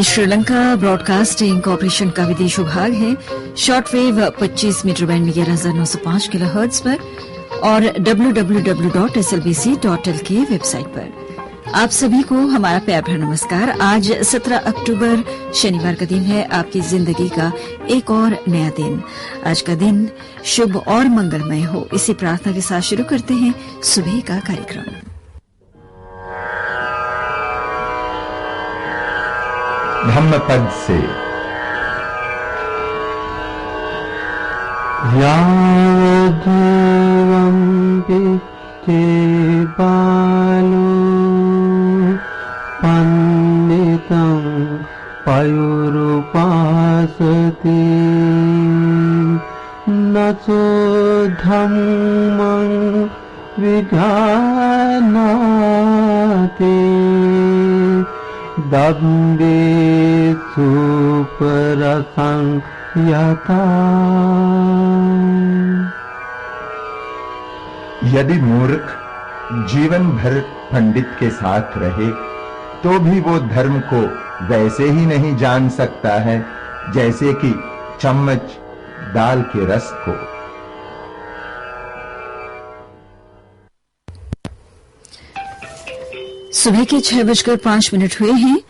Sri Lanka broadcasting corporation का विदेश विभाग है। शॉर्टवेव 25 मीटर बैंड में 11,905 किलोहर्ट्ज पर और www.slbc.lk वेबसाइट पर आप सभी को हमारा प्यार भरा नमस्कार। आज 17 अक्टूबर शनिवार का दिन है, आपकी जिंदगी का एक और नया दिन। आज का दिन शुभ और मंगलमय हो, इसी प्रार्थना के साथ शुरू करते हैं सुबह का कार्यक्रम। धम्मपद से यावज्जीवं वित्ते बालो पंडितं पयुरुपासते न चो धम्मं विजानाति दम्भेषु परसंयता। यदि मूर्ख जीवन भर पंडित के साथ रहे तो भी वो धर्म को वैसे ही नहीं जान सकता है जैसे कि चम्मच दाल के रस को। सुबह के 6:05 हुए हैं।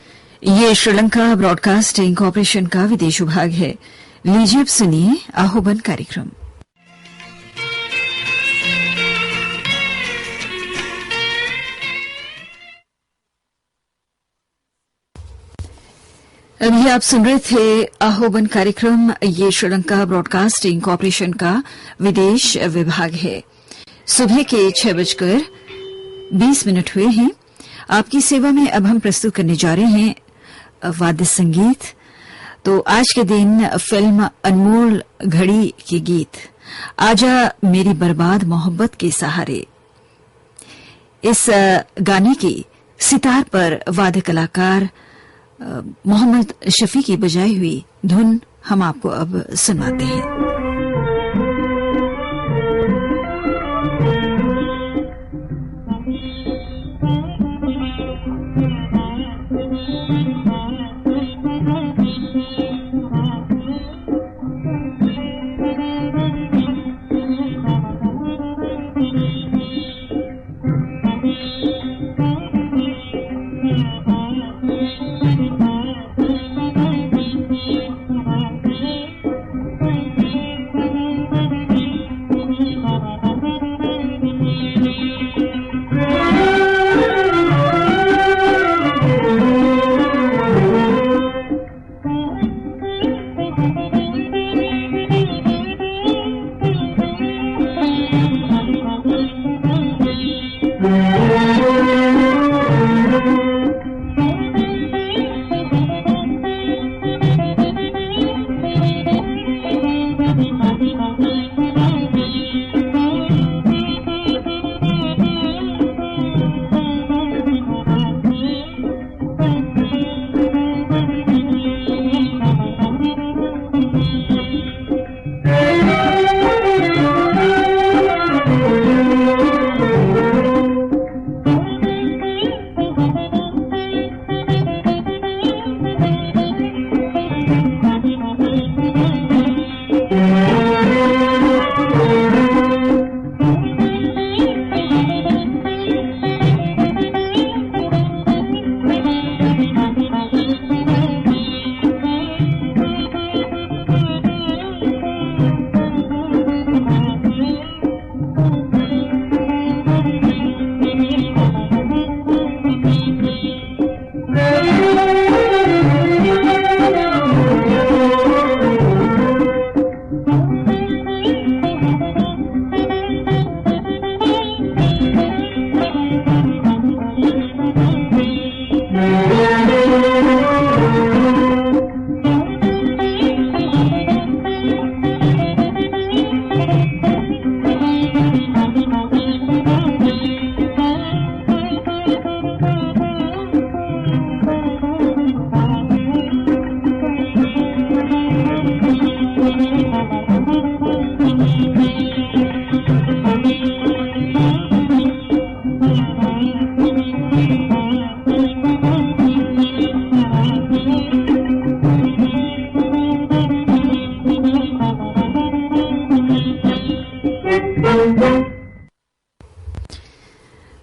ये श्रीलंका ब्रॉडकास्टिंग कॉर्पोरेशन का विदेश विभाग है। लीजिए अब सुनिए आह्वान कार्यक्रम। अभी आप सुन रहे थे आह्वान कार्यक्रम। ये श्रीलंका ब्रॉडकास्टिंग कॉर्पोरेशन का विदेश विभाग है। सुबह के 6:20 हुए हैं। आपकी सेवा में अब हम प्रस्तुत करने जा रहे हैं वाद्य संगीत। तो आज के दिन फिल्म अनमोल घड़ी के गीत आजा मेरी बर्बाद मोहब्बत के सहारे, इस गाने की सितार पर वाद्य कलाकार मोहम्मद शफी की बजाई हुई धुन हम आपको अब सुनाते हैं।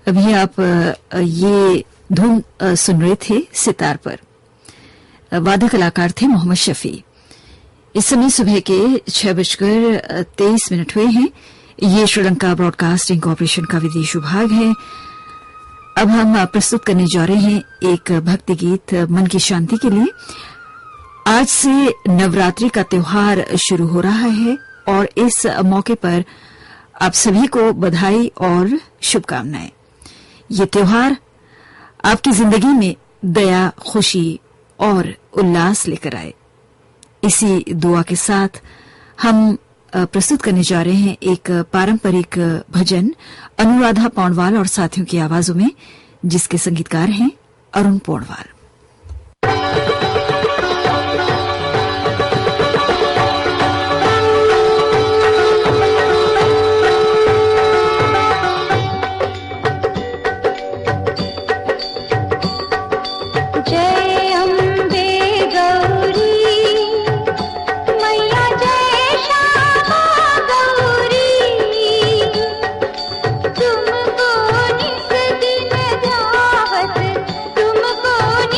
अभी आप ये धुन सुन रहे थे सितार पर। वादक कलाकार थे मोहम्मद शफी। इस समय सुबह के 6:23 हुए हैं। ये श्रीलंका ब्रॉडकास्टिंग कॉर्पोरेशन का विदेश विभाग है। अब हम प्रस्तुत करने जा रहे हैं एक भक्ति गीत मन की शांति के लिए। आज से नवरात्रि का त्योहार शुरू हो रहा है और इस मौके पर आप सभी को बधाई और शुभकामनाएं। ये त्योहार आपकी जिंदगी में दया, खुशी और उल्लास लेकर आए। इसी दुआ के साथ हम प्रस्तुत करने जा रहे हैं एक पारंपरिक भजन अनुराधा पौडवाल और साथियों की आवाजों में, जिसके संगीतकार हैं अरुण पौडवाल। तुमको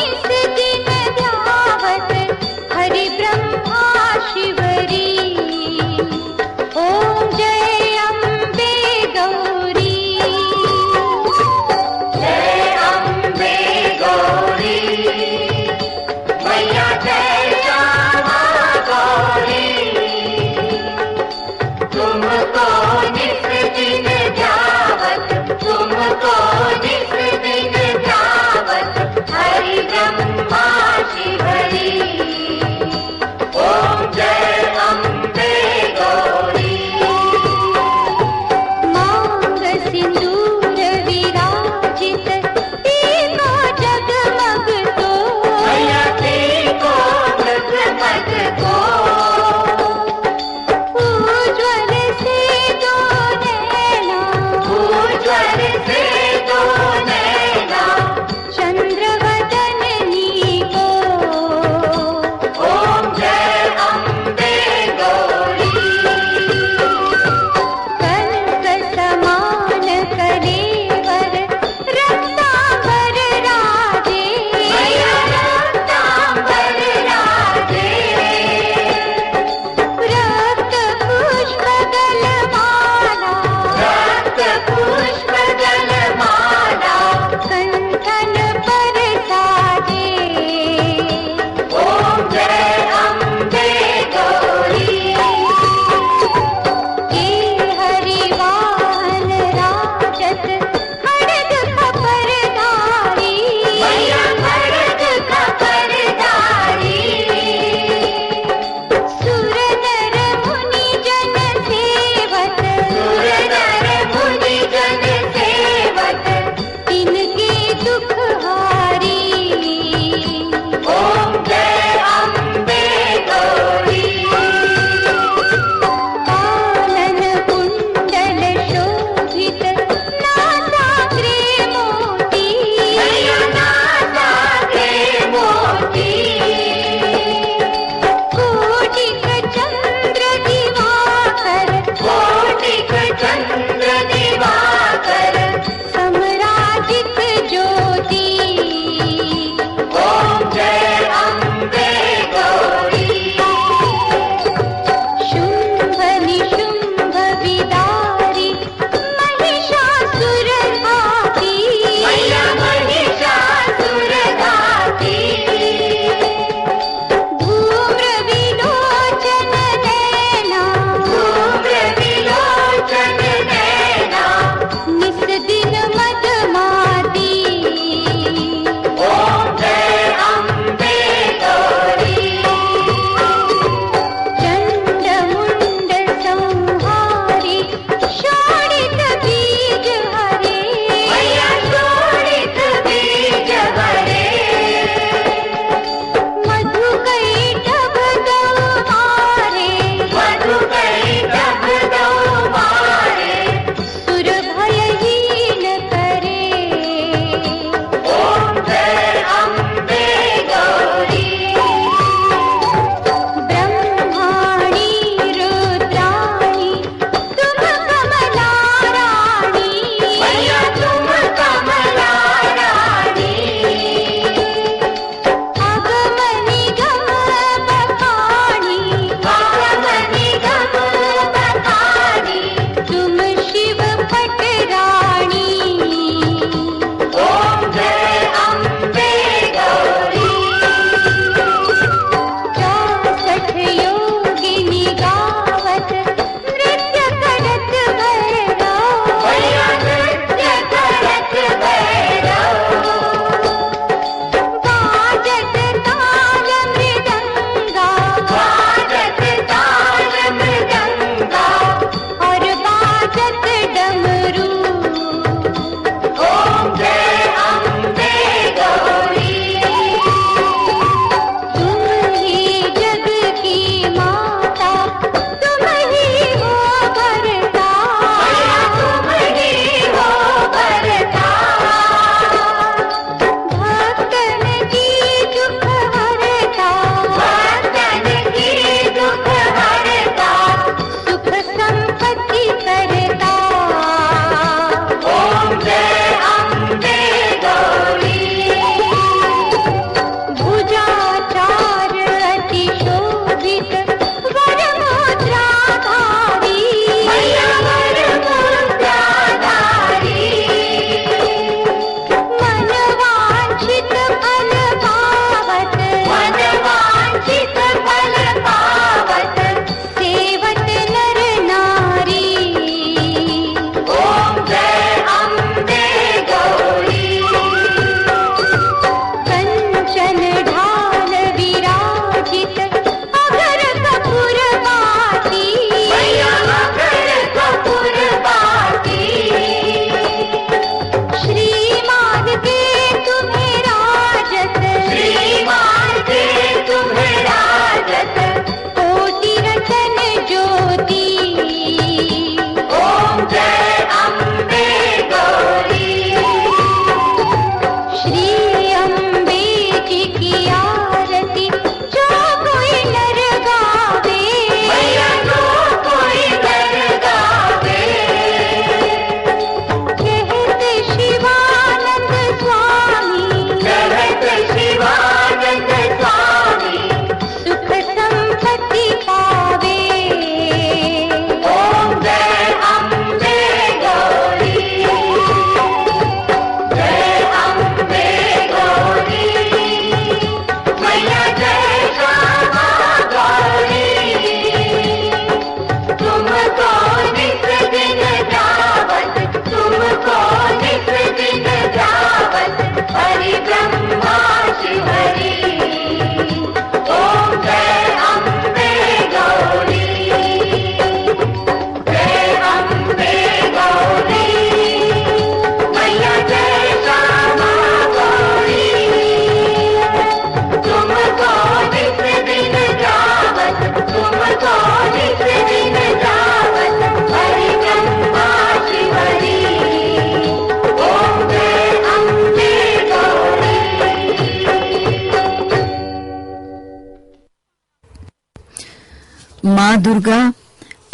माँ दुर्गा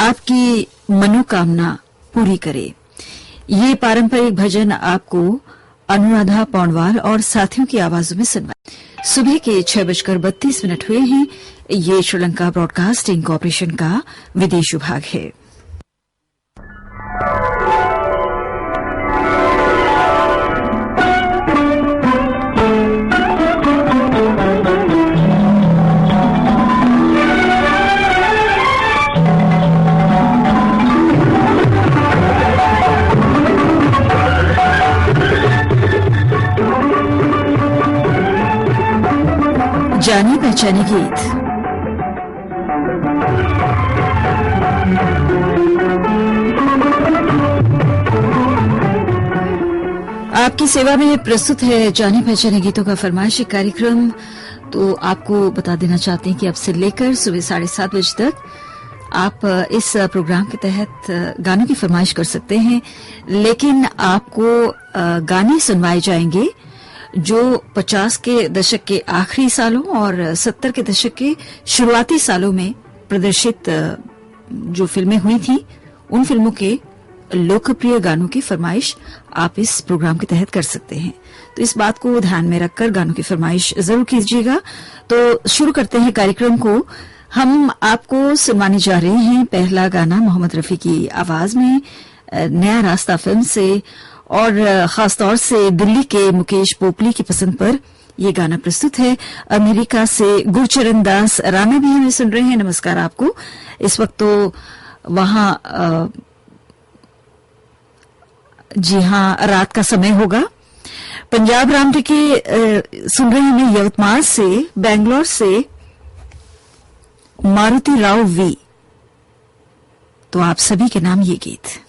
आपकी मनोकामना पूरी करे। ये पारंपरिक भजन आपको अनुराधा पौडवाल और साथियों की आवाजों में सुनवाए। सुबह के 6:32 हुए हैं। ये श्रीलंका ब्रॉडकास्टिंग कॉरपोरेशन का विदेश विभाग है। जाने पहचाने गीत। आपकी सेवा में प्रस्तुत है जाने पहचाने गीतों का फरमाइशी कार्यक्रम। तो आपको बता देना चाहते हैं कि अब से लेकर सुबह 7:30 बजे तक आप इस प्रोग्राम के तहत गानों की फरमाइश कर सकते हैं, लेकिन आपको गाने सुनवाए जाएंगे जो 50 के दशक के आखिरी सालों और 70 के दशक के शुरुआती सालों में प्रदर्शित जो फिल्में हुई थी, उन फिल्मों के लोकप्रिय गानों की फरमाइश आप इस प्रोग्राम के तहत कर सकते हैं। तो इस बात को ध्यान में रखकर गानों की फरमाइश जरूर कीजिएगा। तो शुरू करते हैं कार्यक्रम को। हम आपको सुनवाने जा रहे हैं पहला गाना मोहम्मद रफी की आवाज में नया रास्ता फिल्म से, और खासतौर से दिल्ली के मुकेश पोपली की पसंद पर यह गाना प्रस्तुत है। अमेरिका से गुरचरण दास राणा भी हमें सुन रहे हैं। नमस्कार आपको। इस वक्त तो वहां जी हां रात का समय होगा। पंजाब रामटे के सुन रहे हैं यवतमाल से, बेंगलोर से मारुति राव वी। तो आप सभी के नाम ये गीत।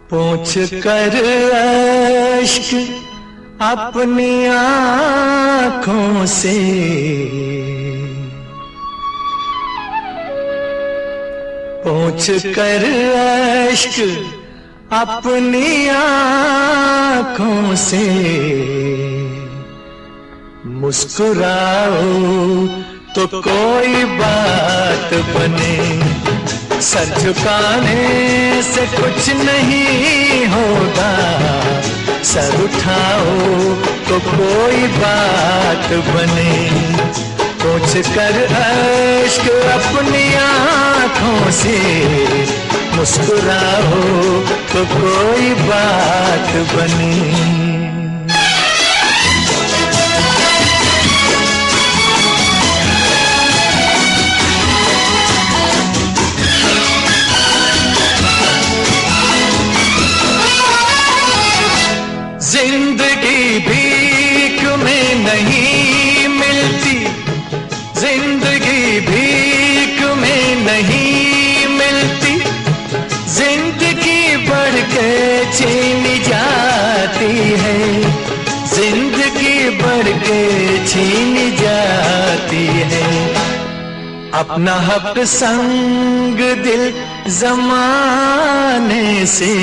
पोंछ कर अश्क अपनी आँखों से, पोंछ कर अश्क अपनी आँखों से, मुस्कुराओ तो कोई बात बने, सर झुकाने से कुछ नहीं होगा, सर उठाओ तो कोई बात बने, पोंछ कर अश्क अपनी आँखों से, मुस्कुराओ तो कोई बात बने। जिंदगी भीख में नहीं मिलती, जिंदगी भीख में नहीं मिलती, जिंदगी बढ़ के छीनी जाती है, जिंदगी बढ़ के छीनी जाती है, अपना हक संग दिल जमाने से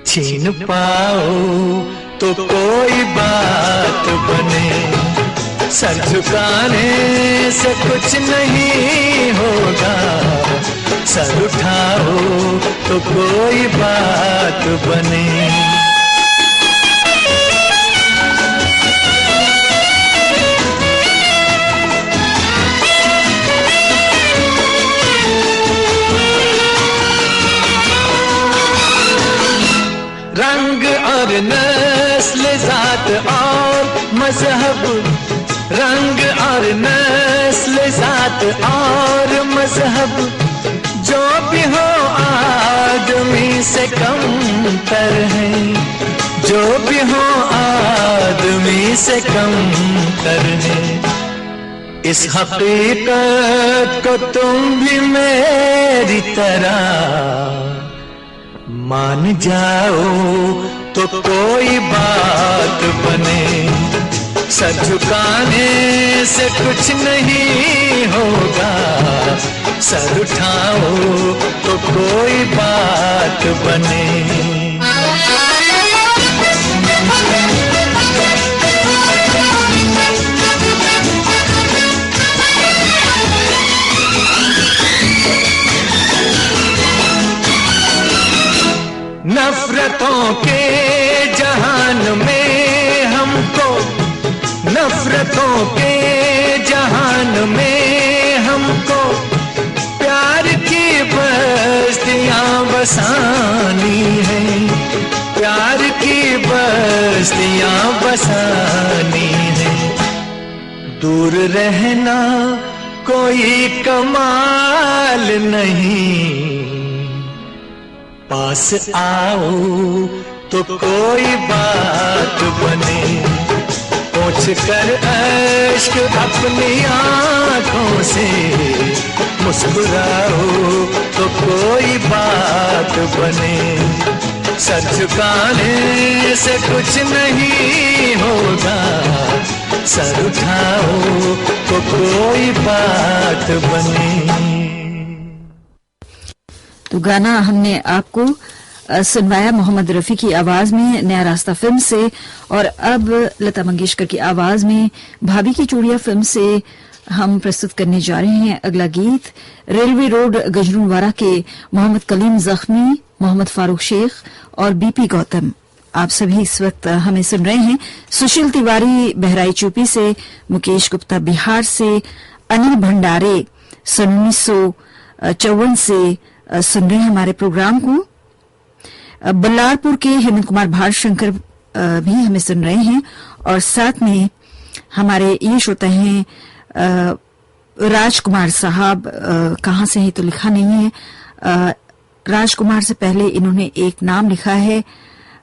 छीन पाओ तो कोई बात बने, सर झुकाने से कुछ नहीं होगा, सर उठाओ तो कोई बात बने। रंग और नस्ल जात और मजहब, रंग और नस्ल जात और मजहब, जो भी हो आदमी से कम तर है, जो भी हो आदमी से कम तर है, इस हकीकत को तुम भी मेरी तरह मान जाओ तो कोई बात बने, सर झुकाने से कुछ नहीं होगा, सर उठाओ तो कोई बात बने। के जहान में हमको प्यार की बस्तियां बसानी है, प्यार की बस्तियां बसानी है। दूर रहना कोई कमाल नहीं, पास आओ तो कोई बात बने। पोंछ कर अश्क अपनी आंखों से मुस्कुराओ तो कोई बात बने। सर झुकाने से कुछ नहीं होगा, सर उठाओ तो कोई बात बने। तो गाना हमने आपको सुनवाया मोहम्मद रफी की आवाज में नया रास्ता फिल्म से, और अब लता मंगेशकर की आवाज में भाभी की चूड़ियां फिल्म से हम प्रस्तुत करने जा रहे हैं अगला गीत। रेलवे रोड गजरूनवाड़ा के मोहम्मद कलीम जख्मी, मोहम्मद फारूक शेख और बीपी गौतम, आप सभी इस वक्त हमें सुन रहे हैं। सुशील तिवारी बहराइच यूपी से, मुकेश गुप्ता बिहार से, अनिल भंडारे सन 1954 से सुन रहे हैं हमारे प्रोग्राम को। बल्लारपुर के हेमंत कुमार भारशंकर भी हमें सुन रहे हैं, और साथ में हमारे ये श्रोता हैं राजकुमार साहब, कहाँ से है तो लिखा नहीं है। राजकुमार से पहले इन्होंने एक नाम लिखा है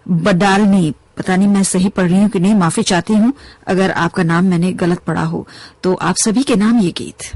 बडालनी, पता नहीं मैं सही पढ़ रही हूं कि नहीं, माफी चाहती हूं अगर आपका नाम मैंने गलत पढ़ा हो। तो आप सभी के नाम ये गीत।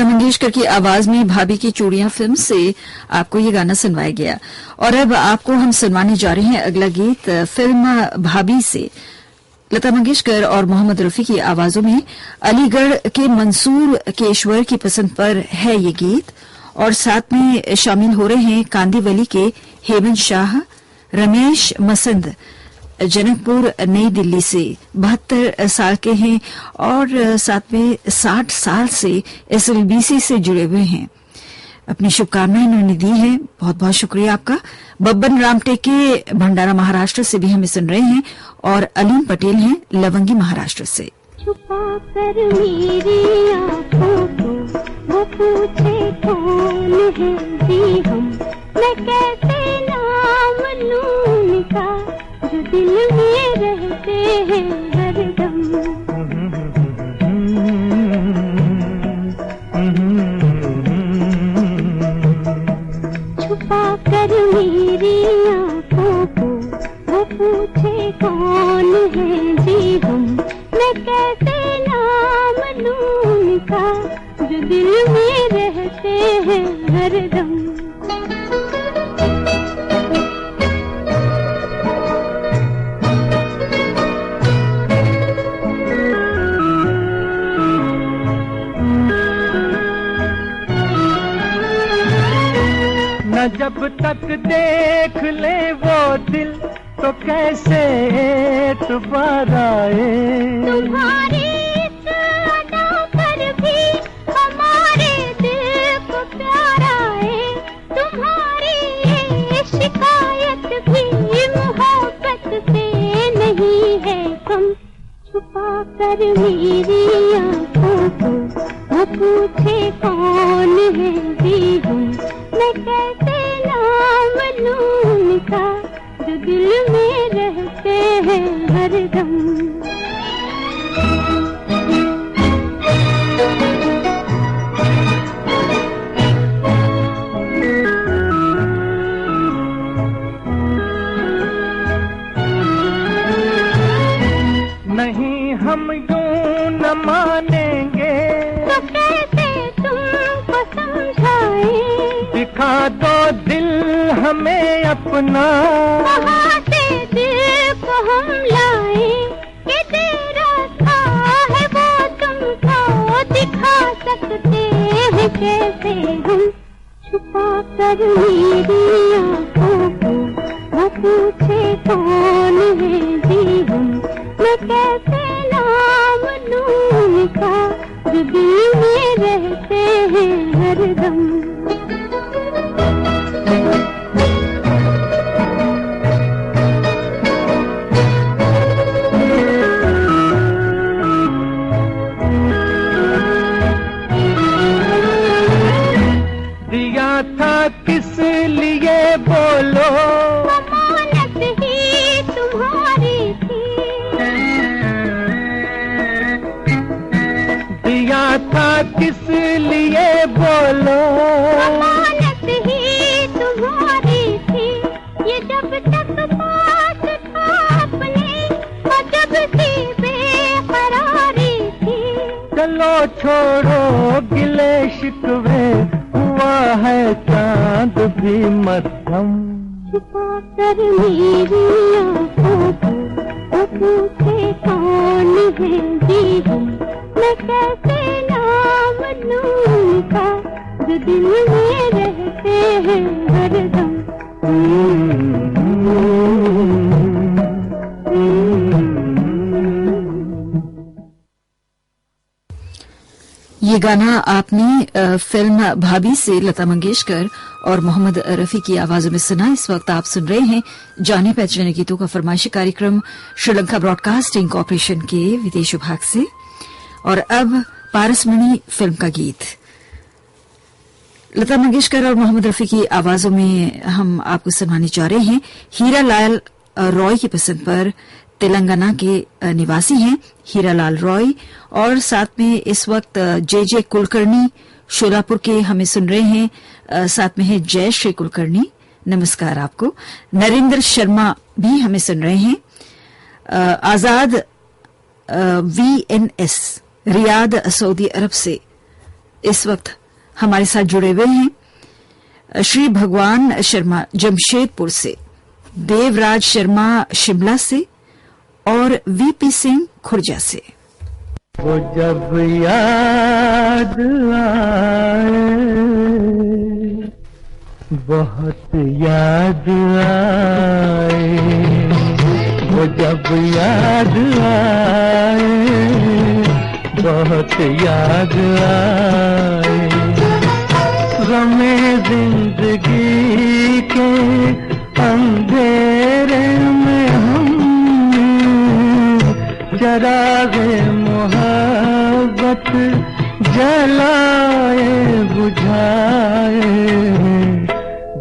लता मंगेशकर की आवाज में भाभी की चूड़ियां फिल्म से आपको ये गाना सुनवाया गया। और अब आपको हम सुनवाने जा रहे हैं अगला गीत फिल्म भाभी से। लता मंगेशकर और मोहम्मद रफी की आवाजों में अलीगढ़ के मंसूर केशवर की पसंद पर है ये गीत। और साथ में शामिल हो रहे हैं कांदीवली के हेमंत शाह, रमेश मसंद जनकपुर नई दिल्ली से 72 साल के हैं और साथ में 60 साल से SLBC से जुड़े हुए हैं। अपनी शुभकामनाएं उन्होंने दी हैं, बहुत बहुत शुक्रिया आपका। बब्बन रामटेके भंडारा महाराष्ट्र से भी हमें सुन रहे हैं और अलीम पटेल हैं लवंगी महाराष्ट्र से। छुपा कर मेरी आँखों को वो पूछे कौन है जी हम, मैं कैसे नाम लूं उनका जो दिल में रहते हैं हरदम। छुपा कर मेरी आँखों को वो पूछे कौन है जी हम, मैं कैसे नाम लूं उनका जो दिल में रहते हैं हरदम। न जब तक देख ले वो दिल तो कैसे एतबार आए। तुम्हारी इस अदा पर भी हमारे दिल को प्यार आए। तुम्हारी ये शिकायत भी मोहब्बत से नहीं है कम। छुपा कर मेरी आँखों को वो पूछे कौन है जी हम, मैं कैसे नाम लूं उनका जो दिल में रहते हैं हरदम। नहीं हम यूं न मानेंगे तो कैसे तुमको समझाए। दिखा दो दिल हमें अपना, कहाँ से दिल को हम लाए। कि तेरा था है वो तुमको दिखा सकते हैं कैसे हम। छुपा कर मेरी आँखों को वो पूछे कौन है जी हम, मैं कैसे नाम लूं उनका जो दिल में रहते हैं हरदम। दिया था किस लिए बोलो, अमानत ही तुम्हारी थी। दिया था किस लिए बोलो, अमानत ही तुम्हारी थी। ये जब तक पास था अपने और जब सी बेकरारी थी। चलो छोड़ो गिले शिकवे, हुआ है चांद भी मध्यम। छुपा कर मेरी आँखों को वो पूछे कौन है जी हम, मैं कैसे नाम लूं उनका जो दिल में रहते हैं हरदम। ये गाना आपने फिल्म भाभी से लता मंगेशकर और मोहम्मद रफी की आवाजों में सुना। इस वक्त आप सुन रहे हैं जाने पहचाने गीतों का फरमाइशी कार्यक्रम श्रीलंका ब्रॉडकास्टिंग कॉर्पोरेशन के विदेश विभाग से। और अब पारसमणि फिल्म का गीत लता मंगेशकर और मोहम्मद रफी की आवाजों में हम आपको सुनाने जा रहे हैं। हीरालाल रॉय की पसंद पर तेलंगाना के निवासी हैं हीरालाल रॉय और साथ में इस वक्त जे कुलकर्णी शोलापुर के हमें सुन रहे हैं। साथ में है जय श्री कुलकर्णी, नमस्कार आपको। नरेंद्र शर्मा भी हमें सुन रहे हैं। आजाद VNS रियाद सऊदी अरब से इस वक्त हमारे साथ जुड़े हुए हैं श्री भगवान शर्मा जमशेदपुर से, देवराज शर्मा शिमला से और वीपी सिंह खुर्जा से। वो जब याद आए, बहुत याद आए, वो जब याद आए, बहुत याद आए, गमे जिंदगी के अंधेरे में हमने चरागे मोहब्बत जलाए बुझाए,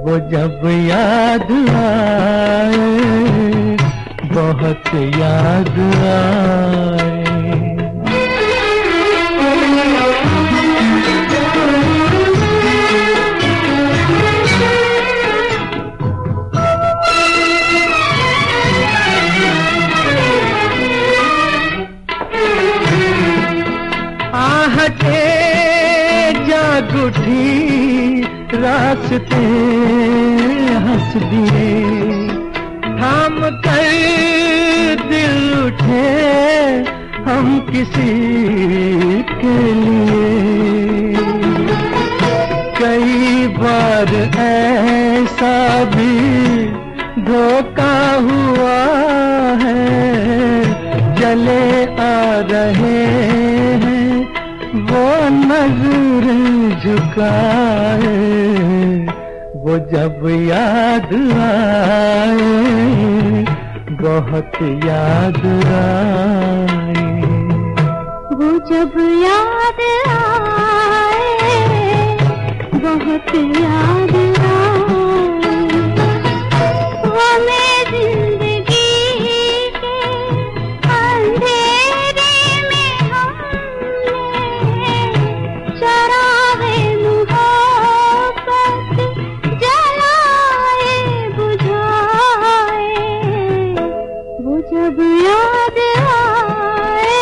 वो जब याद आए, बहुत याद आए। आहटे जाग उठी, रास्ते हंस दिए, थाम कर दिल उठे हम किसी के लिए। कई बार ऐसा भी धोखा हुआ है, जले आ रहे हैं वो नजर झुकाए, वो जब याद आए, बहुत याद आए, वो जब याद आए, बहुत याद आए, वो मैं जिंदगी के अंधेरे में हमने चरागे मोहब्बत जलाए बुझाए, वो जब याद आए,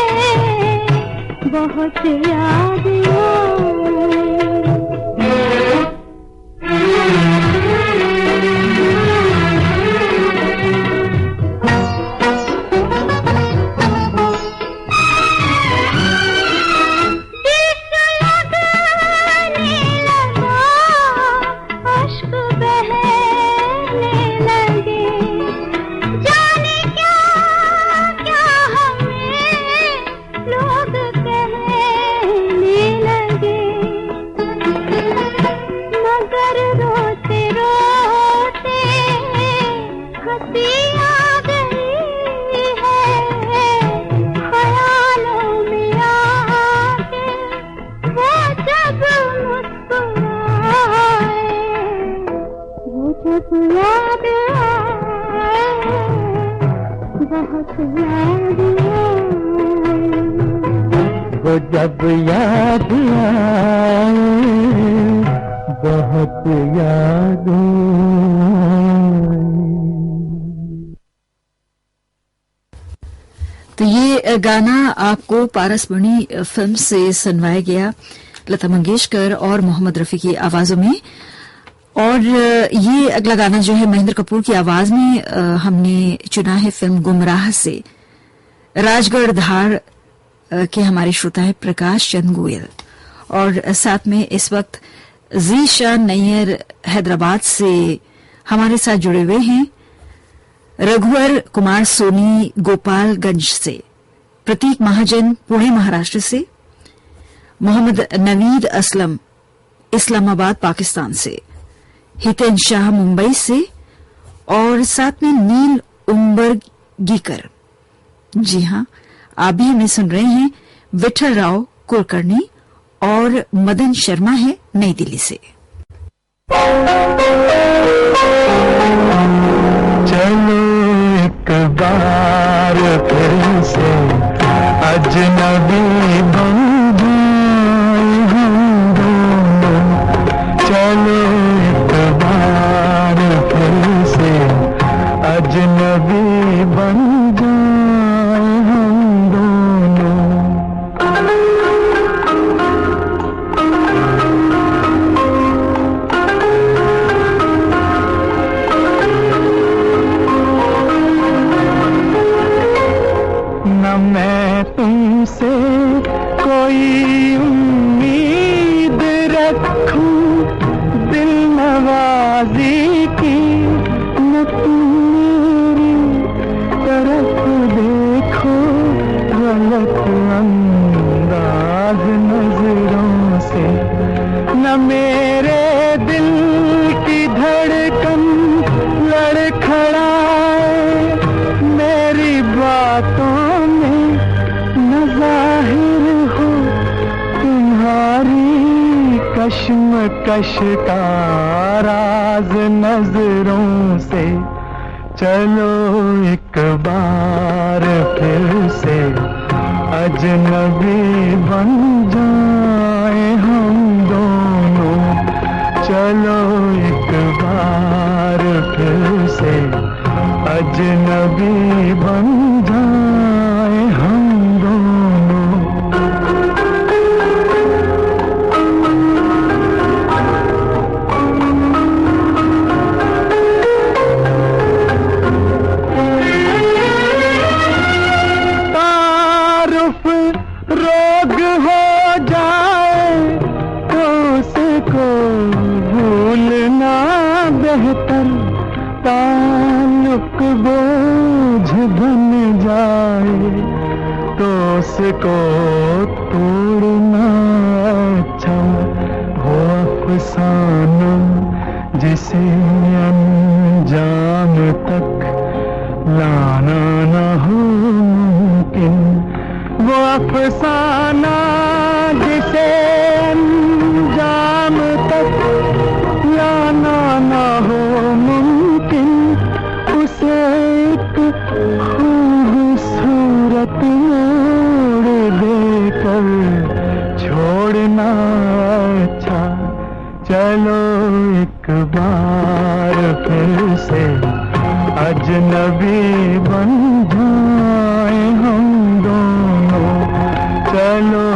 बहुत याद आए। वो जब याद आए, बहुत याद आए। तो ये गाना आपको पारसमणि फिल्म से सुनवाया गया, लता मंगेशकर और मोहम्मद रफी की आवाजों में। और ये अगला गाना जो है महेंद्र कपूर की आवाज में हमने चुना है फिल्म गुमराह से। राजगढ़ धार के हमारे श्रोता है प्रकाश चंद गोयल, और साथ में इस वक्त जीशान नैयर हैदराबाद से हमारे साथ जुड़े हुए हैं। रघुवर कुमार सोनी गोपालगंज से, प्रतीक महाजन पुणे महाराष्ट्र से, मोहम्मद नवीद असलम इस्लामाबाद पाकिस्तान से, हितेन शाह मुंबई से, और साथ में नील उम्बरगीकर। जी हां, आप भी हमें सुन रहे हैं। विठल राव कुलकर्णी और मदन शर्मा है नई दिल्ली से। चलो एक बार फिर से अजनबी बन जाए हम दोनों, चलो एक बार फिर से अजनबी बन जाए हम दोनों। मैं तुमसे कोई उम्मीद रखूं दिल नवाजी की, न तुम मेरी तरफ देखो गलत अंदाज नजरों से, न मेरे दिल की धड़कन लड़खड़ाए मेरी बातों में, न जाहिर हो तुम्हारी कश्मकश का राज नजरों से। चलो एक बार फिर से अजनबी बन जाए हम दोनों, चलो एक बार फिर से अजनबी बन जाए हम दोनों। तारुफ रोग हो जाए तो उसको भूलना बेहतर, ताल्लुक बोझ बन जाए तो उसको तोड़ना अच्छा। वो अफसाना जिसे अंजाम तक लाना न हो मुमकिन, वो अफसाना जिसे अंजाम तक लाना न हो मुमकिन, उसे एक खूबसूरत मोड़ देकर छोड़ना अच्छा। चलो एक बार फिर से अजनबी बन जाए हम दोनों, चलो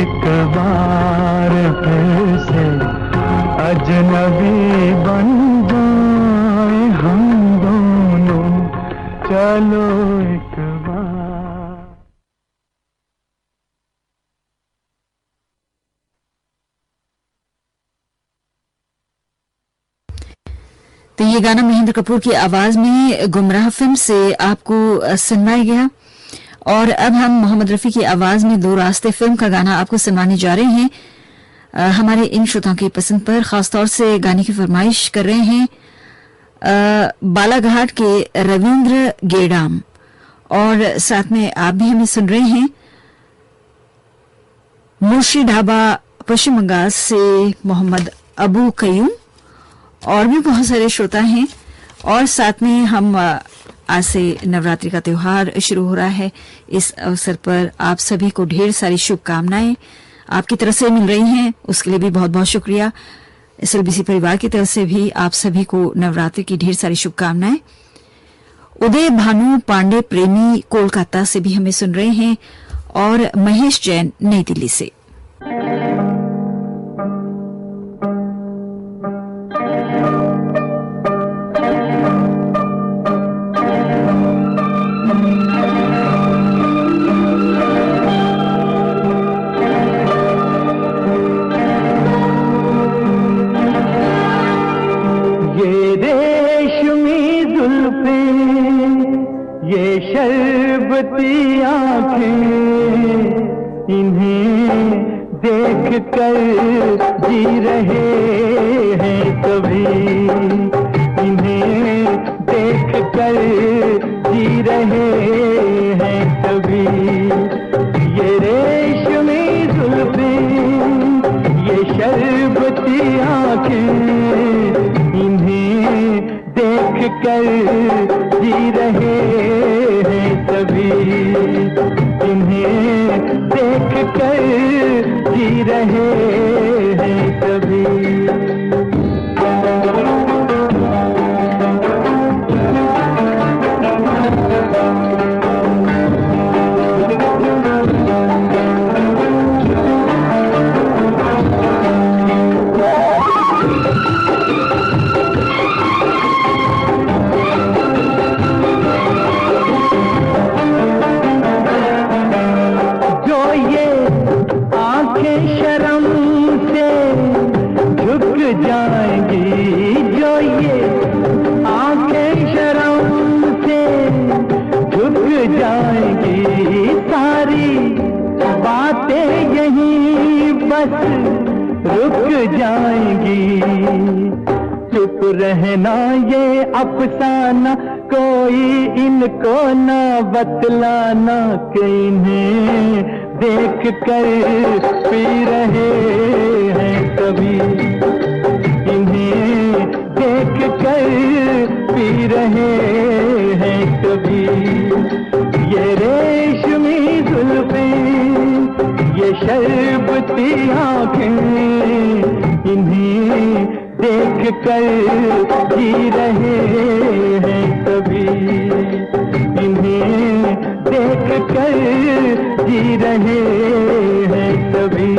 एक बार फिर से अजनबी बन जाए हम दोनों, चलो एक बार। तो ये गाना महेंद्र कपूर की आवाज में गुमराह फिल्म से आपको सुनवाया गया। और अब हम मोहम्मद रफी की आवाज में दो रास्ते फिल्म का गाना आपको सुनवाने जा रहे हैं। हमारे इन श्रोताओं की पसंद पर खासतौर से गाने की फरमाइश कर रहे हैं बालाघाट के रविंद्र गेडाम, और साथ में आप भी हमें सुन रहे हैं मुर्शी ढाबा पश्चिम बंगाल से मोहम्मद अबू कयूम, और भी बहुत सारे श्रोता हैं। और साथ में हम आज से नवरात्रि का त्योहार शुरू हो रहा है, इस अवसर पर आप सभी को ढेर सारी शुभकामनाएं आपकी तरफ से मिल रही हैं, उसके लिए भी बहुत बहुत शुक्रिया। एसएलबीसी परिवार की तरफ से भी आप सभी को नवरात्रि की ढेर सारी शुभकामनाएं। उदय भानु पांडे प्रेमी कोलकाता से भी हमें सुन रहे हैं, और महेश जैन नई दिल्ली से। शर्बती आँखें इन्हें देख कर जी रहे हैं कभी, इन्हें देख कर जी रहे हैं कभी। ये रेशमी जुल्फें, ये शर्बती आँखें इन्हें देख कर जी रहे हैं कभी, इन्हें देख कर जी रहे हैं कभी। जाएंगी। चुप रहना ये अफसाना, कोई इनको ना बतलाना कि इन्हें देख कर पी रहे हैं कभी, इन्हें देख कर पी रहे हैं कभी। ये रेशमी जुल्फें, ये शरबती आंखें, इन्हें देख कर जी रहे हैं कभी, इन्हें देख कर जी रहे हैं कभी।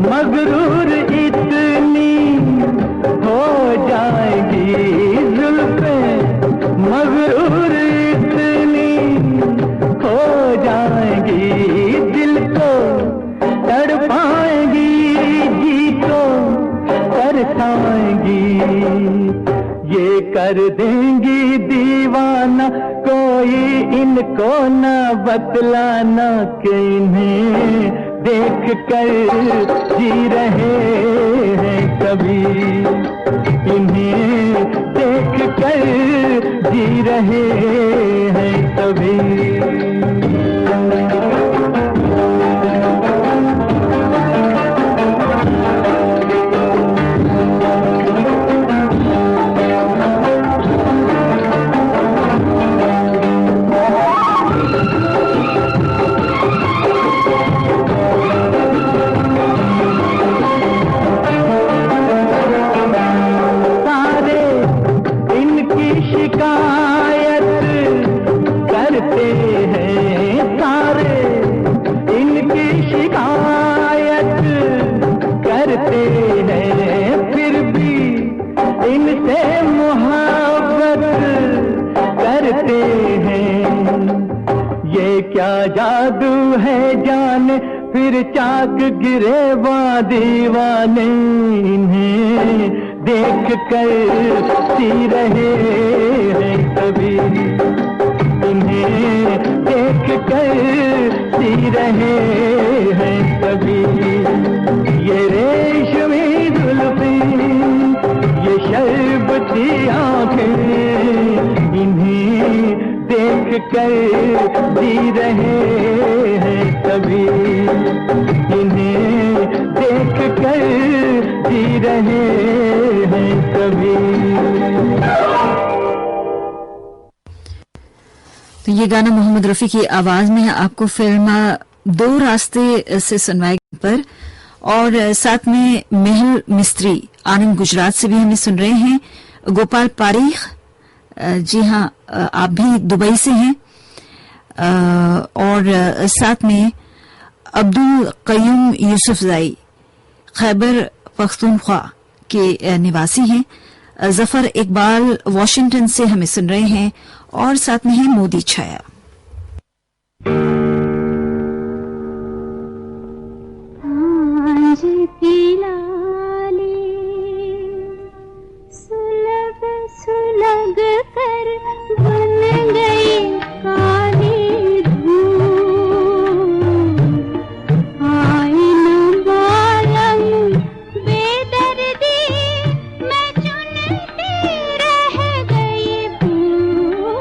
मगरूर इतनी हो जाएगी, जुल्फें मगरूर इतनी हो जाएंगी, दिल को तड़पाएंगी, जी को तरसाएंगी। ये कर देंगी दीवाना, कोई इनको न बतलाना कि इन्हें देख कर जी रहे हैं कभी, इन्हें देख कर जी रहे हैं कभी। क्या जादू है जाने, फिर चाक गिरे दीवाने, इन्हें देख कर सी रहे हैं कभी, इन्हें देख कर सी रहे हैं कभी। ये रेशमी जुल्फें, ये शरबती आंखें, इन्हें देख कर जी रहे हैं कभी, इन्हें देख कर जी रहे हैं कभी। तो ये गाना मोहम्मद रफी की आवाज में आपको फिल्म दो रास्ते से सुनवाई पर, और साथ में महल मिस्त्री आनंद गुजरात से भी हमें सुन रहे हैं, गोपाल पारीख, जी हाँ आप भी दुबई से हैं, और साथ में अब्दुल कयूम यूसुफजाई खैबर पख्तूनख्वा के निवासी हैं, जफर इकबाल वॉशिंगटन से हमें सुन रहे हैं, और साथ में है मोदी छाया। सुलग कर बन गई काली धूप, आईना बालम बेदर्दी मैं चुनती रह गई फूल।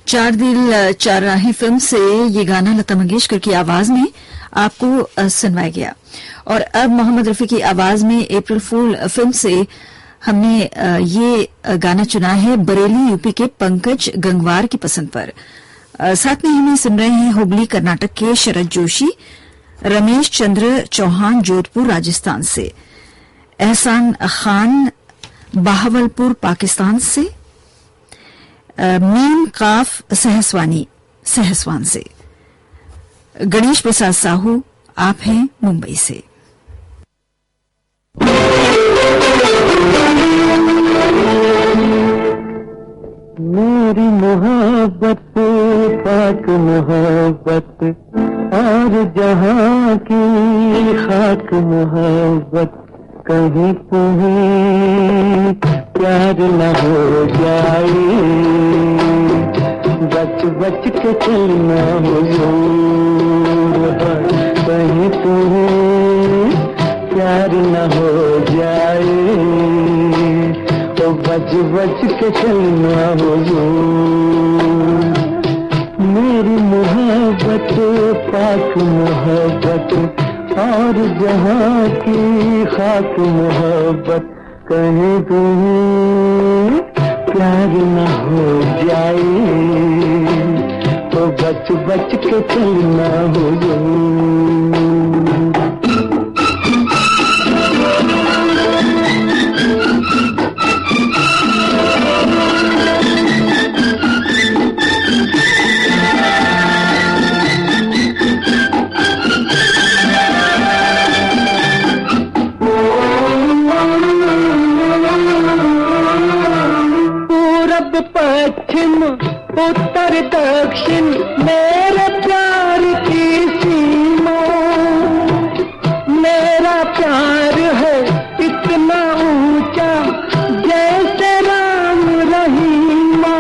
चार दिल चार राहें फिल्म से ये गाना लता मंगेशकर की आवाज में आपको सुनवाया गया। और अब मोहम्मद रफी की आवाज में अप्रैल फूल फिल्म से हमने ये गाना चुना है बरेली यूपी के पंकज गंगवार की पसंद पर। साथ में हमें सुन रहे हैं हुबली कर्नाटक के शरद जोशी, रमेश चंद्र चौहान जोधपुर राजस्थान से, एहसान खान बहावलपुर पाकिस्तान से, मीम काफ सहसवान से, गणेश प्रसाद साहू आप हैं मुंबई से। मेरी मोहब्बत पाक मोहब्बत और जहां की खाक मोहब्बत, कहीं तुम्हें प्यार न हो जाए, बच बच के चलना हुजूर, कहीं तुम्हें प्यार न हो जाए, तो बच बच के चलना हुजूर। मेरी मोहब्बत पाक मोहब्बत और जहां की खाक मोहब्बत, कहीं तुम्हें प्यार न हो जाए, तो बच बच के चलना हुजूर। पश्चिम उत्तर दक्षिण मेरे प्यार की सीमा, मेरा प्यार है इतना ऊंचा जैसे राम रहीमा,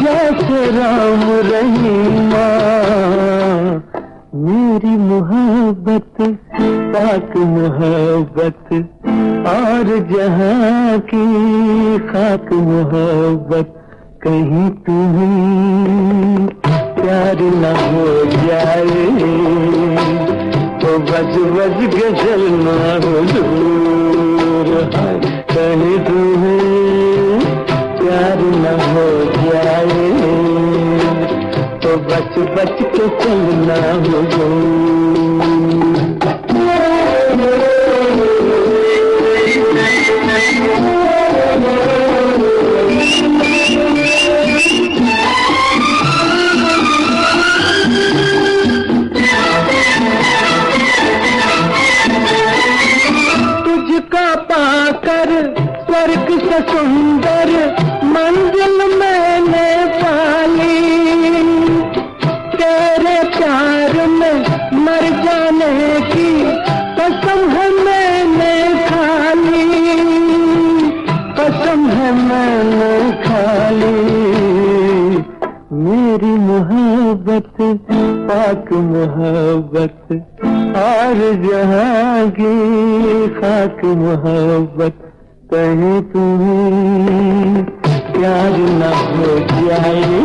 जैसे राम रहीमा। मेरी मोहब्बत पाक मोहब्बत और जहां की खाक मोहब्बत, कहीं तुम्हें प्यार न हो जाए, तो बज बज के चलना हुजूर, कहीं तुम्हें प्यार न हो जाए, तो बच बच के चलना हुजूर। स्वर्ग से सुंदर मंजिल मैंने पाली, तेरे प्यार में मर जाने की कसम है मैंने खाली, कसम है मैंने खाली। मेरी मोहब्बत पाक मोहब्बत और जहां की खाक मोहब्बत, कहीं तुम्हें प्यार न हो जाए,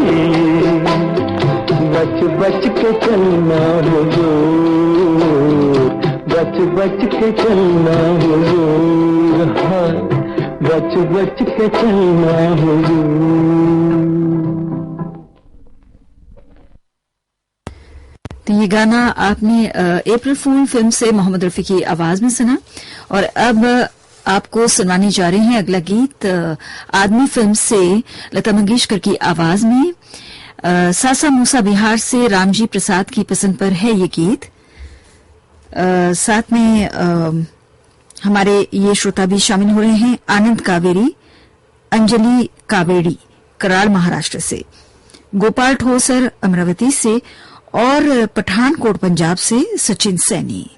बच बच के चलना हुजूर, बच बच के चलना हुजूर, बच बच के चलना हुजूर। तो ये गाना आपने अप्रैल फूल फिल्म से मोहम्मद रफी की आवाज में सुना। और अब आपको सुनवाने जा रहे हैं अगला गीत आदमी फिल्म से लता मंगेशकर की आवाज में। सासा मूसा बिहार से रामजी प्रसाद की पसंद पर है ये गीत। साथ में हमारे ये श्रोता भी शामिल हो रहे हैं आनंद कावेरी, अंजलि कावेरी कराड़ महाराष्ट्र से, गोपाल ठोसर अमरावती से और पठानकोट पंजाब से सचिन सैनी।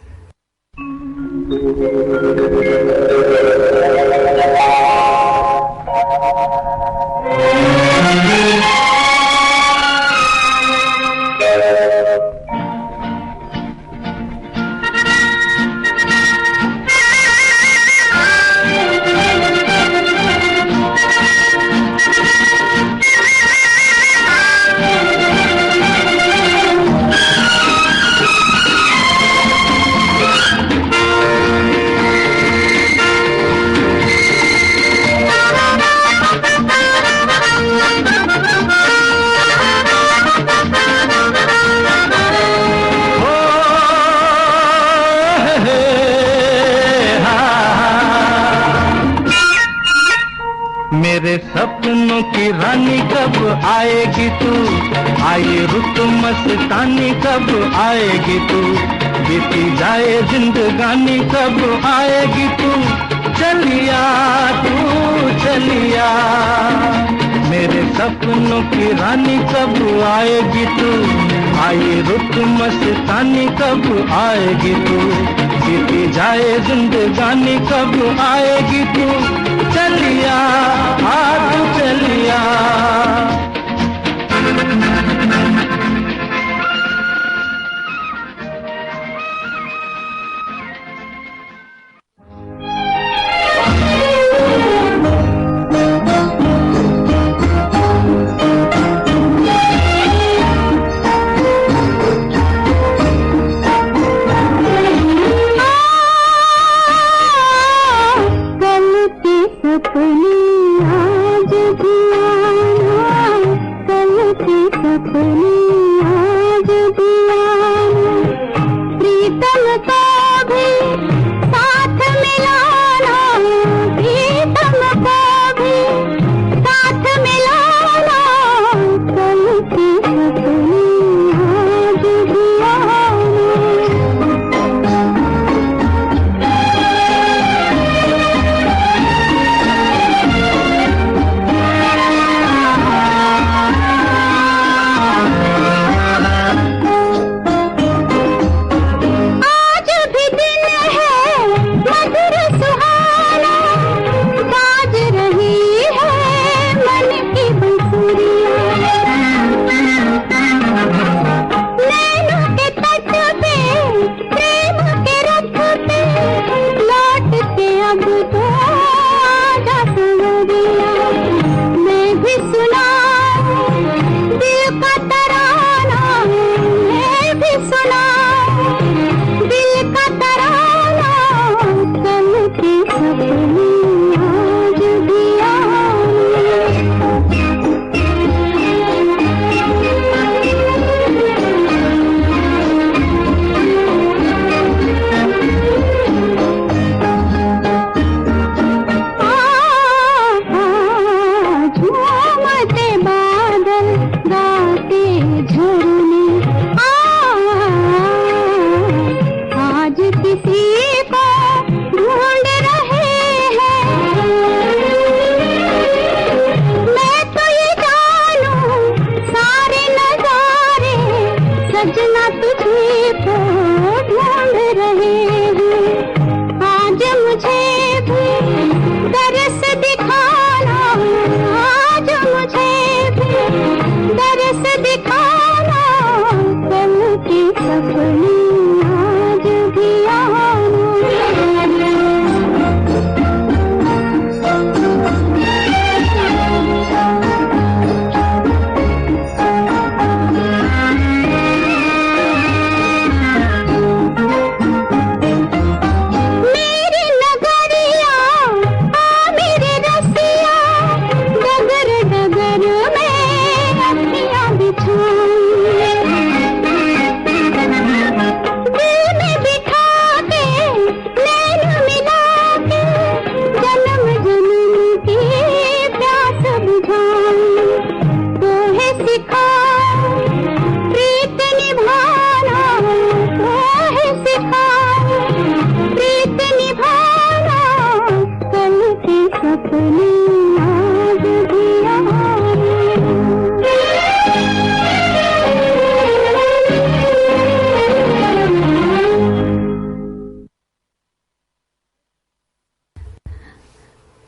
मेरे सपनों की रानी कब आएगी तू, आई रुत मस्तानी कब आएगी तू, बीती जाए जिंदगानी कब आएगी तू, चलिया तू चलिया। मेरे सपनों की रानी कब आएगी तू, आई रुत मस्तानी कब आएगी तू, बीती जाए जिंदगानी कब आएगी तू, चलिया तू चलिया।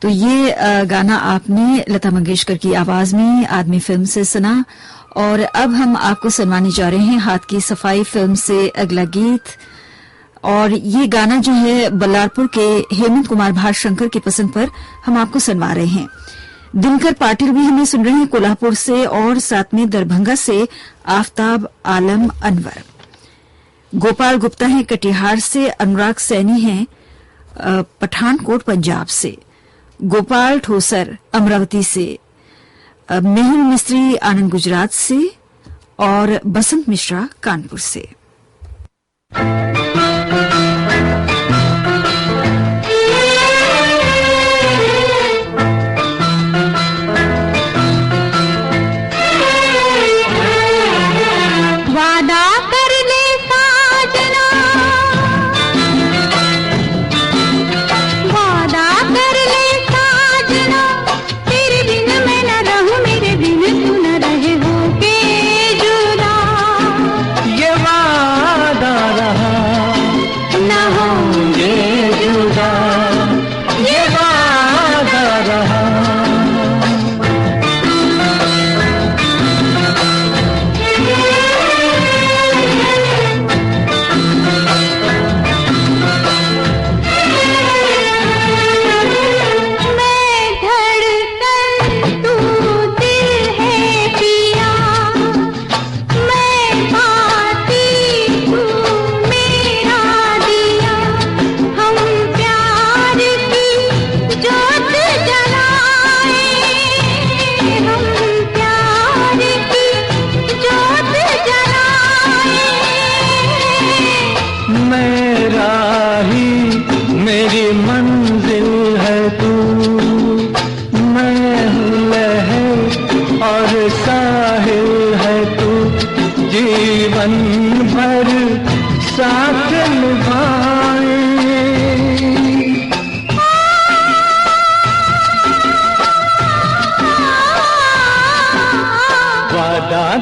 तो ये गाना आपने लता मंगेशकर की आवाज में आदमी फिल्म से सुना। और अब हम आपको सुनवाने जा रहे हैं हाथ की सफाई फिल्म से अगला गीत। और ये गाना जो है बल्लारपुर के हेमंत कुमार भाटशंकर की पसंद पर हम आपको सुनवा रहे हैं। दिनकर पाटिल भी हमें सुन रहे हैं कोल्हापुर से, और साथ में दरभंगा से आफताब आलम अनवर। गोपाल गुप्ता हैं कटिहार से, अनुराग सैनी हैं पठानकोट पंजाब से, गोपाल ठोसर अमरावती से, मेहुल मिस्त्री आनंद गुजरात से और बसंत मिश्रा कानपुर से।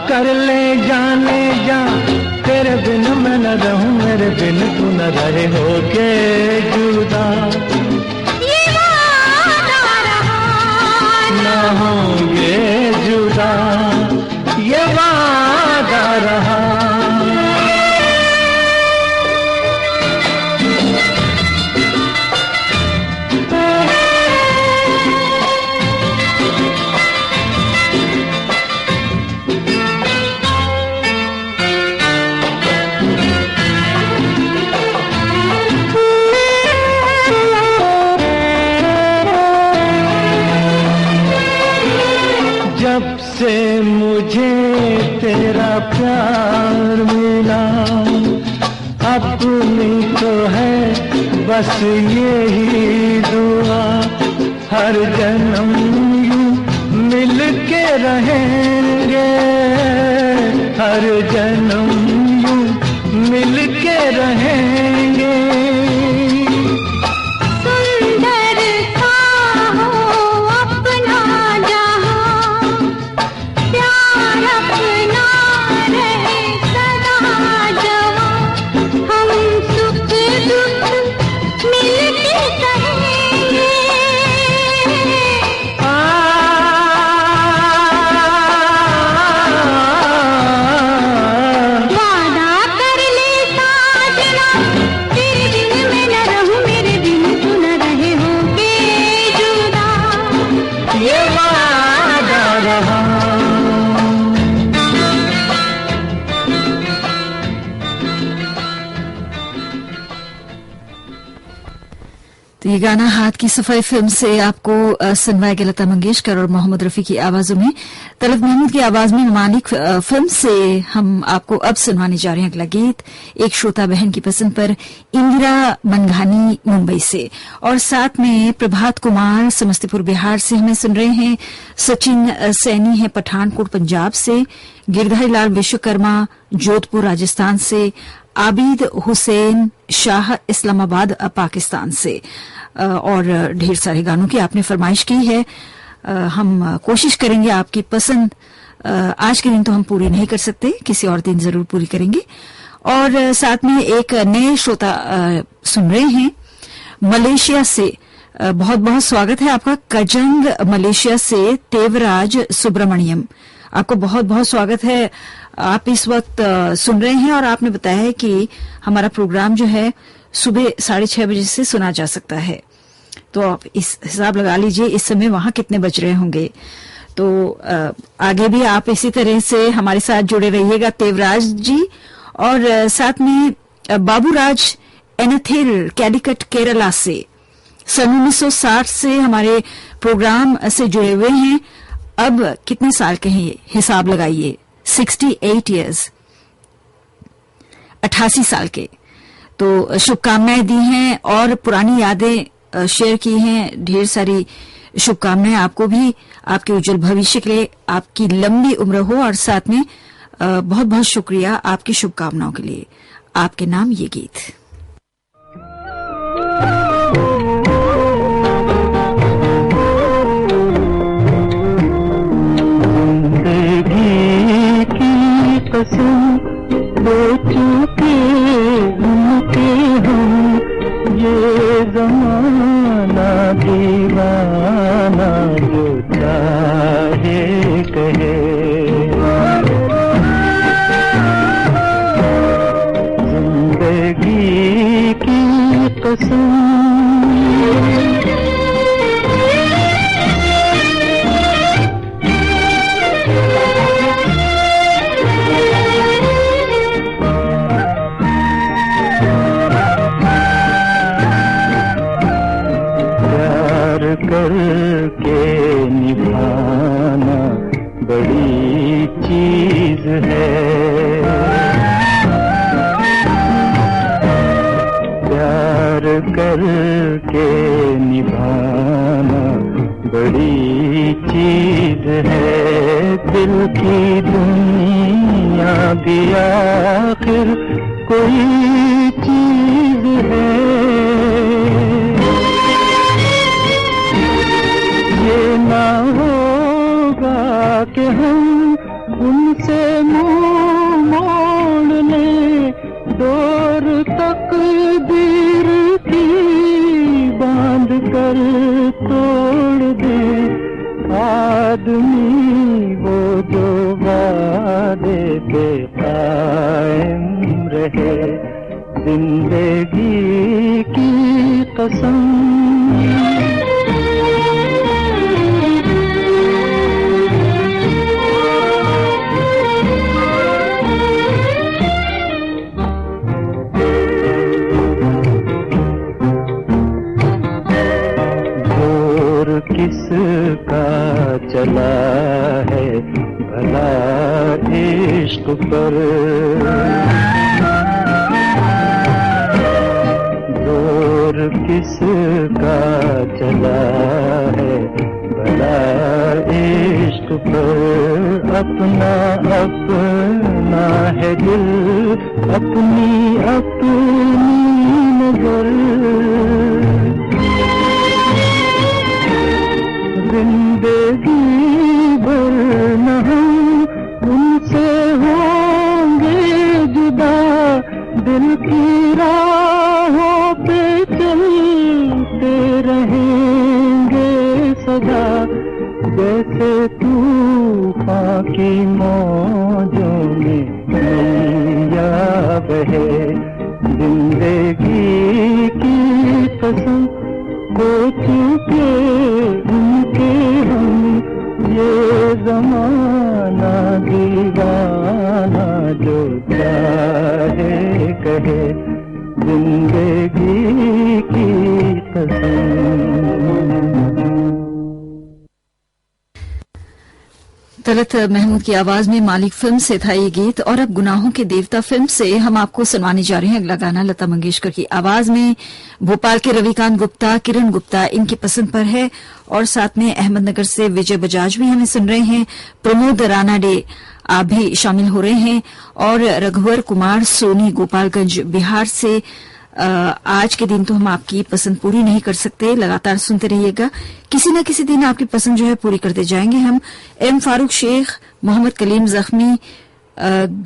कर ले जा तेरे बिन मैं न रहूं, मेरे बिन तू न रहे, होके जुदा ये वादा रहा न होंगे जुदा, ये वादा रहा। जब से मुझे तेरा प्यार मिला, अपनी तो है बस यही दुआ, हर जन्म यूं मिल के रहेंगे, हर जन्म यूं मिल के रहेंगे। तो ये गाना हाथ की सफाई फिल्म से आपको सुनवाया गया लता मंगेशकर और मोहम्मद रफी की आवाजों में। तलत महमूद की आवाज में मालिक फिल्म से हम आपको अब सुनवाने जा रहे हैं अगला गीत, एक श्रोता बहन की पसंद पर, इंदिरा मनघानी मुंबई से, और साथ में प्रभात कुमार समस्तीपुर बिहार से हमें सुन रहे हैं, सचिन सैनी है पठानकोट पंजाब से, गिरधारी लाल विश्वकर्मा जोधपुर राजस्थान से, आबिद हुसैन शाह इस्लामाबाद पाकिस्तान से, और ढेर सारे गानों की आपने फरमाइश की है। हम कोशिश करेंगे आपकी पसंद आज के दिन तो हम पूरी नहीं कर सकते, किसी और दिन जरूर पूरी करेंगे। और साथ में एक नए श्रोता सुन रहे हैं मलेशिया से, बहुत बहुत स्वागत है आपका, कजंग मलेशिया से तेवराज सुब्रमण्यम, आपको बहुत बहुत स्वागत है। आप इस वक्त सुन रहे हैं और आपने बताया है कि हमारा प्रोग्राम जो है सुबह 6:30 बजे से सुना जा सकता है, तो आप इस हिसाब लगा लीजिए इस समय वहां कितने बज रहे होंगे। तो आगे भी आप इसी तरह से हमारे साथ जुड़े रहिएगा तेवराज जी। और साथ में बाबूराज एनथिल कैलिकट केरला से सन 1960 से हमारे प्रोग्राम से जुड़े हुए हैं। अब कितने साल के हैं हिसाब लगाइए, 68 ईयर्स, 88 साल के। तो शुभकामनाएं दी हैं और पुरानी यादें शेयर की हैं, ढेर सारी शुभकामनाएं आपको भी, आपके उज्जवल भविष्य के लिए, आपकी लंबी उम्र हो, और साथ में बहुत बहुत शुक्रिया आपकी शुभकामनाओं के लिए। आपके नाम ये गीत। दो चुके उनके हम, ये ज़माना दीवाना जो चाहे कहे, जिंदगी की कसम करके निभाना बड़ी चीज है, प्यार करके निभाना बड़ी चीज है, दिल की दुनिया भी आखिर कोई चीज है। ये ना होगा कि हम उनसे आदमी वो जो वादे पे कायम रहे, जिंदगी की कसम। किसका चला है भला इश्क पर, जोर किसका चला है भला इश्क पर। अपना अपना है दिल, अपनी अपनी नजर, जिंदगी भर न हम उनसे होंगे जुदा, दिल की राहों पे चलते रहेंगे सदा। जैसे तूफान की मौजों में नैया बहे, जिंदगी की कसम खो चुके उनके हम, ये ज़माना दीवाना जो चाहे कहे, जिंदगी की कसम। तलत महमूद की आवाज में मालिक फिल्म से था ये गीत। और अब गुनाहों के देवता फिल्म से हम आपको सुनवाने जा रहे हैं अगला गाना। लता मंगेशकर की आवाज में भोपाल के रविकांत गुप्ता, किरण गुप्ता इनकी पसंद पर है। और साथ में अहमदनगर से विजय बजाज भी हमें सुन रहे हैं, प्रमोद रानाडे आप भी शामिल हो रहे हैं, और रघुवर कुमार सोनी गोपालगंज बिहार से। आज के दिन तो हम आपकी पसंद पूरी नहीं कर सकते, लगातार सुनते रहिएगा, किसी न किसी दिन आपकी पसंद जो है पूरी करते जाएंगे हम। एम फारूक शेख, मोहम्मद कलीम जख्मी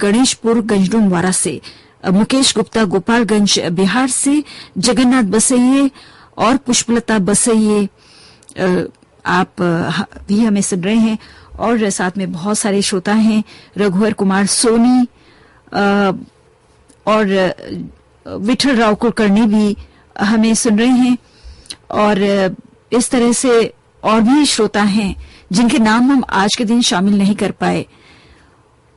गणेशपुर गंजडोनवारा से, मुकेश गुप्ता गोपालगंज बिहार से, जगन्नाथ बसैये और पुष्पलता बसैये आप भी हमें सुन रहे हैं। और साथ में बहुत सारे श्रोता हैं, रघुवर कुमार सोनी और विठल राव कुलकर्णी भी हमें सुन रहे हैं। और इस तरह से और भी श्रोता हैं जिनके नाम हम आज के दिन शामिल नहीं कर पाए,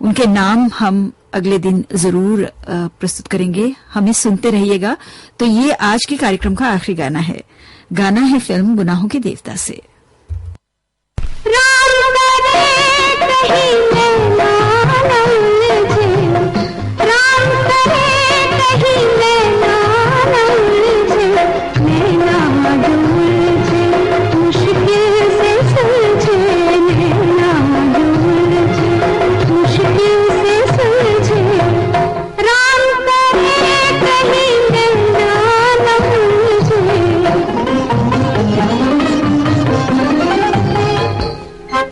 उनके नाम हम अगले दिन जरूर प्रस्तुत करेंगे। हमें सुनते रहिएगा। तो ये आज के कार्यक्रम का आखिरी गाना है। गाना है फिल्म गुनाहों के देवता से।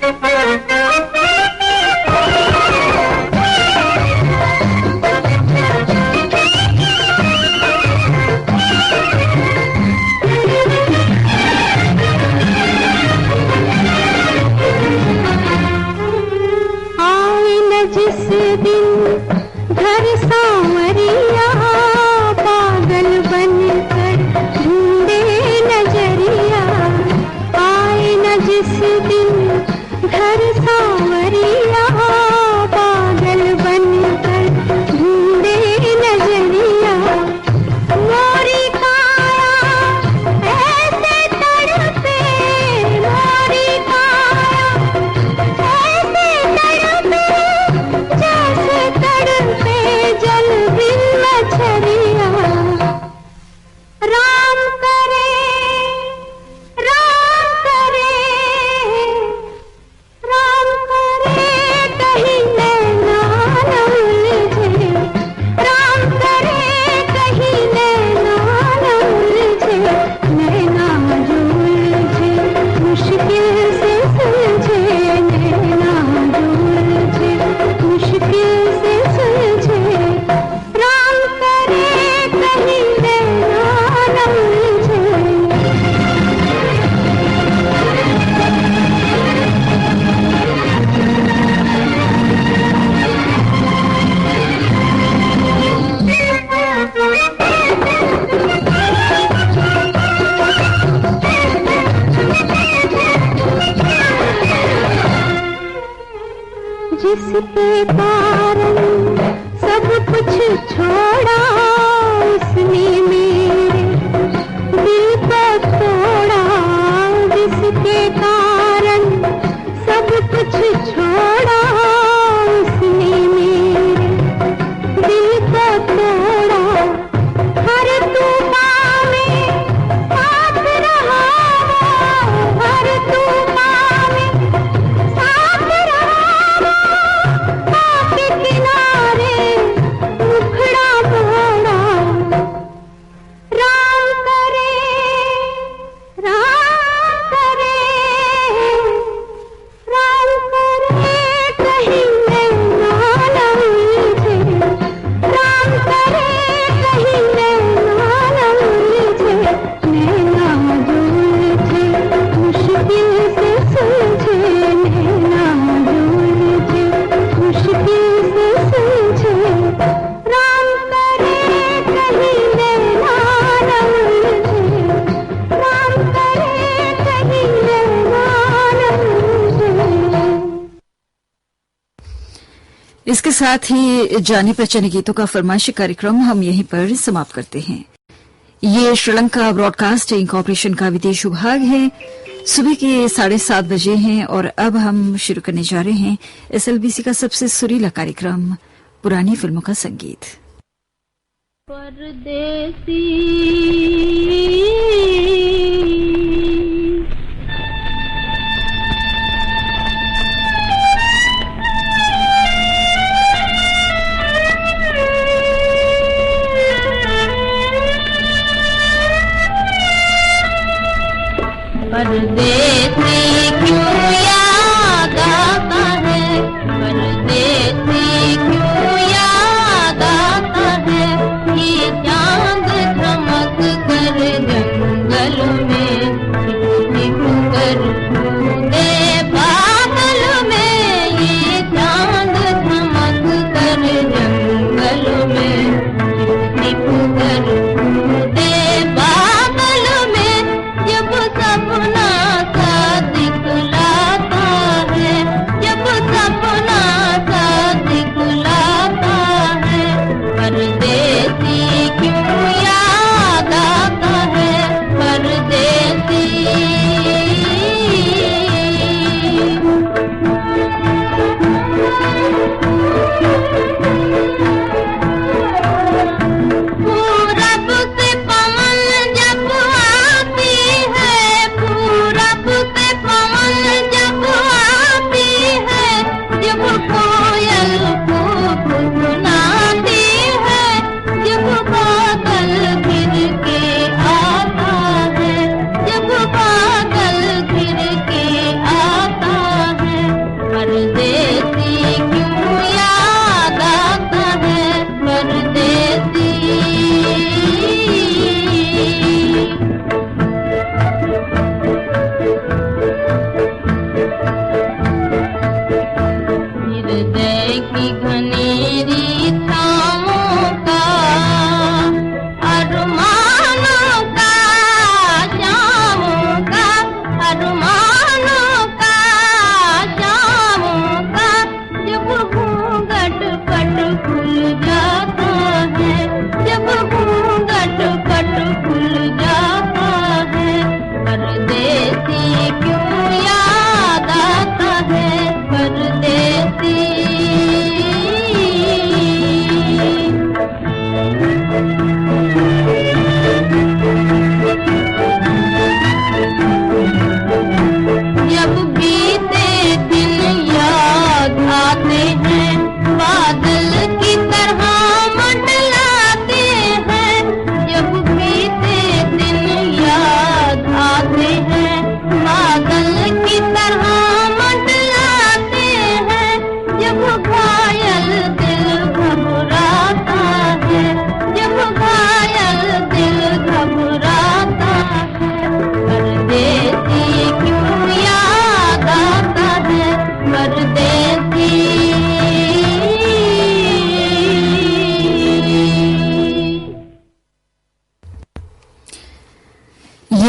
Thank you. जिसके कारण सब कुछ छोड़ा उसने मेरे दिल को तोड़ा, जिसके कारण सब कुछ छोड़ा उसने मेरे दिल को तोड़ा। हर तूफान में साथ रहा, हर तूफान में साथ रहा, आपके किनारे मुखड़ा मोड़ा। राम करे कहीं मैं ना उलझे, राम करे कहीं मैं ना उलझे, नैना जो उलझे मुश्किल से सुलझे, नैना जो उलझे मुश्किल से सुलझे। राम करे कहीं मैं ना उलझे, राम करे कहीं मैं ना उलझे। इसके साथ ही जाने पहचाने गीतों का फरमाइशी कार्यक्रम हम यहीं पर समाप्त करते हैं। ये श्रीलंका ब्रॉडकास्टिंग कॉरपोरेशन का विदेश विभाग है। सुबह के 7:30 बजे हैं और अब हम शुरू करने जा रहे हैं SLBC का सबसे सुरीला कार्यक्रम पुरानी फिल्मों का संगीत। परदेसी परदेसी क्यों याद आता है, परदेसी क्यों याद आता है, ये चांद चमक कर जंगल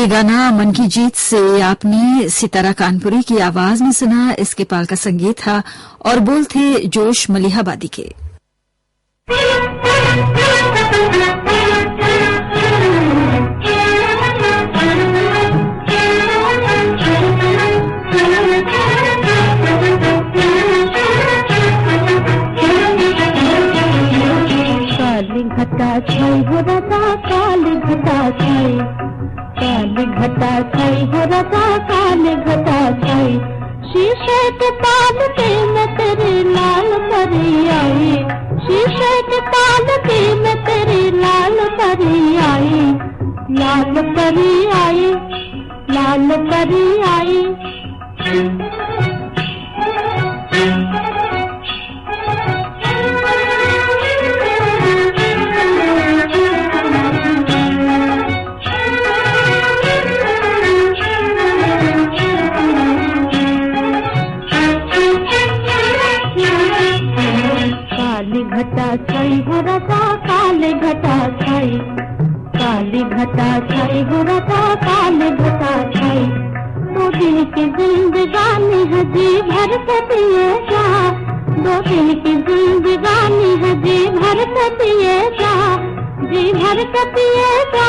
गाना मन की जीत से आपने सितारा कानपुरी की आवाज में सुना। इसके पाल का संगीत था और बोल थे जोश मलिहाबादी के। काली घटा छाई हो रता, काली घटा छाई, काली घटा छाई हो रता, काली घटा छाई। शीशे के ताल पे मैं तेरी लाल परी आई, शीशे के ताल पे मैं तेरी लाल परी आई, लाल परी आई, लाल परी आई। घटा छाई हो रता, काले घटा छाई, काली घटा छाई हो रता, काले घटा छाई। दो दिन की जिंदगानी है जी भर के दिए जा, दो दिन की जिंदगानी है जी भर के दिए जा, जी भर के दिए जा,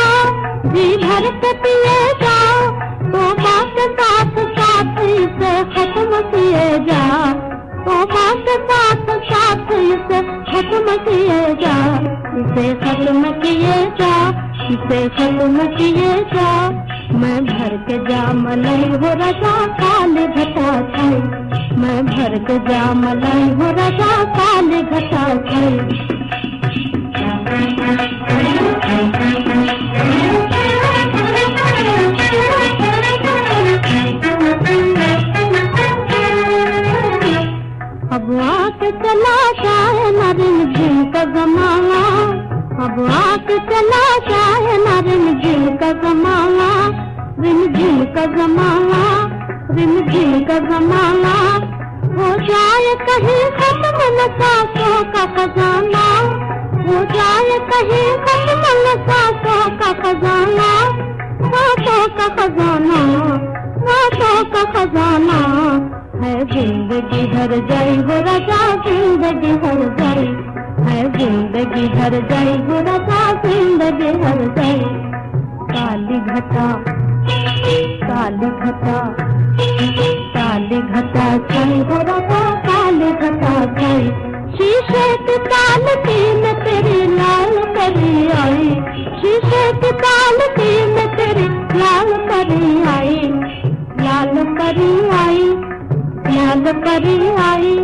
जी भर के दिए जा। तो बात साथ साथ इसे खत्म किए जा, तो बात साथ साथ इसे खत्म किए जा, इसे खत्म किए जा, इसे खत्म किए जा। मैं भर के जा मलाई हो रजा, काले घटा छाई, मैं भर के जा मलाई हो रजा, काले घटा छाई। अब आके चला जाए न रिमझिम का ज़माना, अब आके चला जाए न रिमझिम का ज़माना, रिमझिम का ज़माना, रिमझिम का ज़माना। हो जाए कहीं खत्म न सांसों का खजाना, हो जाए कहीं खत्म न सांसों का खजाना, सांसों का खजाना, सांसों का खजाना। है जिंदगी भर जाई हो रजा, जिंदगी भर जाई, है जिंदगी भर जाई हो रजा, जिंदगी भर जाई। काली घटा, काली घटा, काली घटा छाई हो रजा, काली घटा छाई। शीशे के ताल की मैं तेरी लाल परी आई, शीशे के ताल की मैं तेरी लाल परी आई, लाल परी आई, लाल परी आई।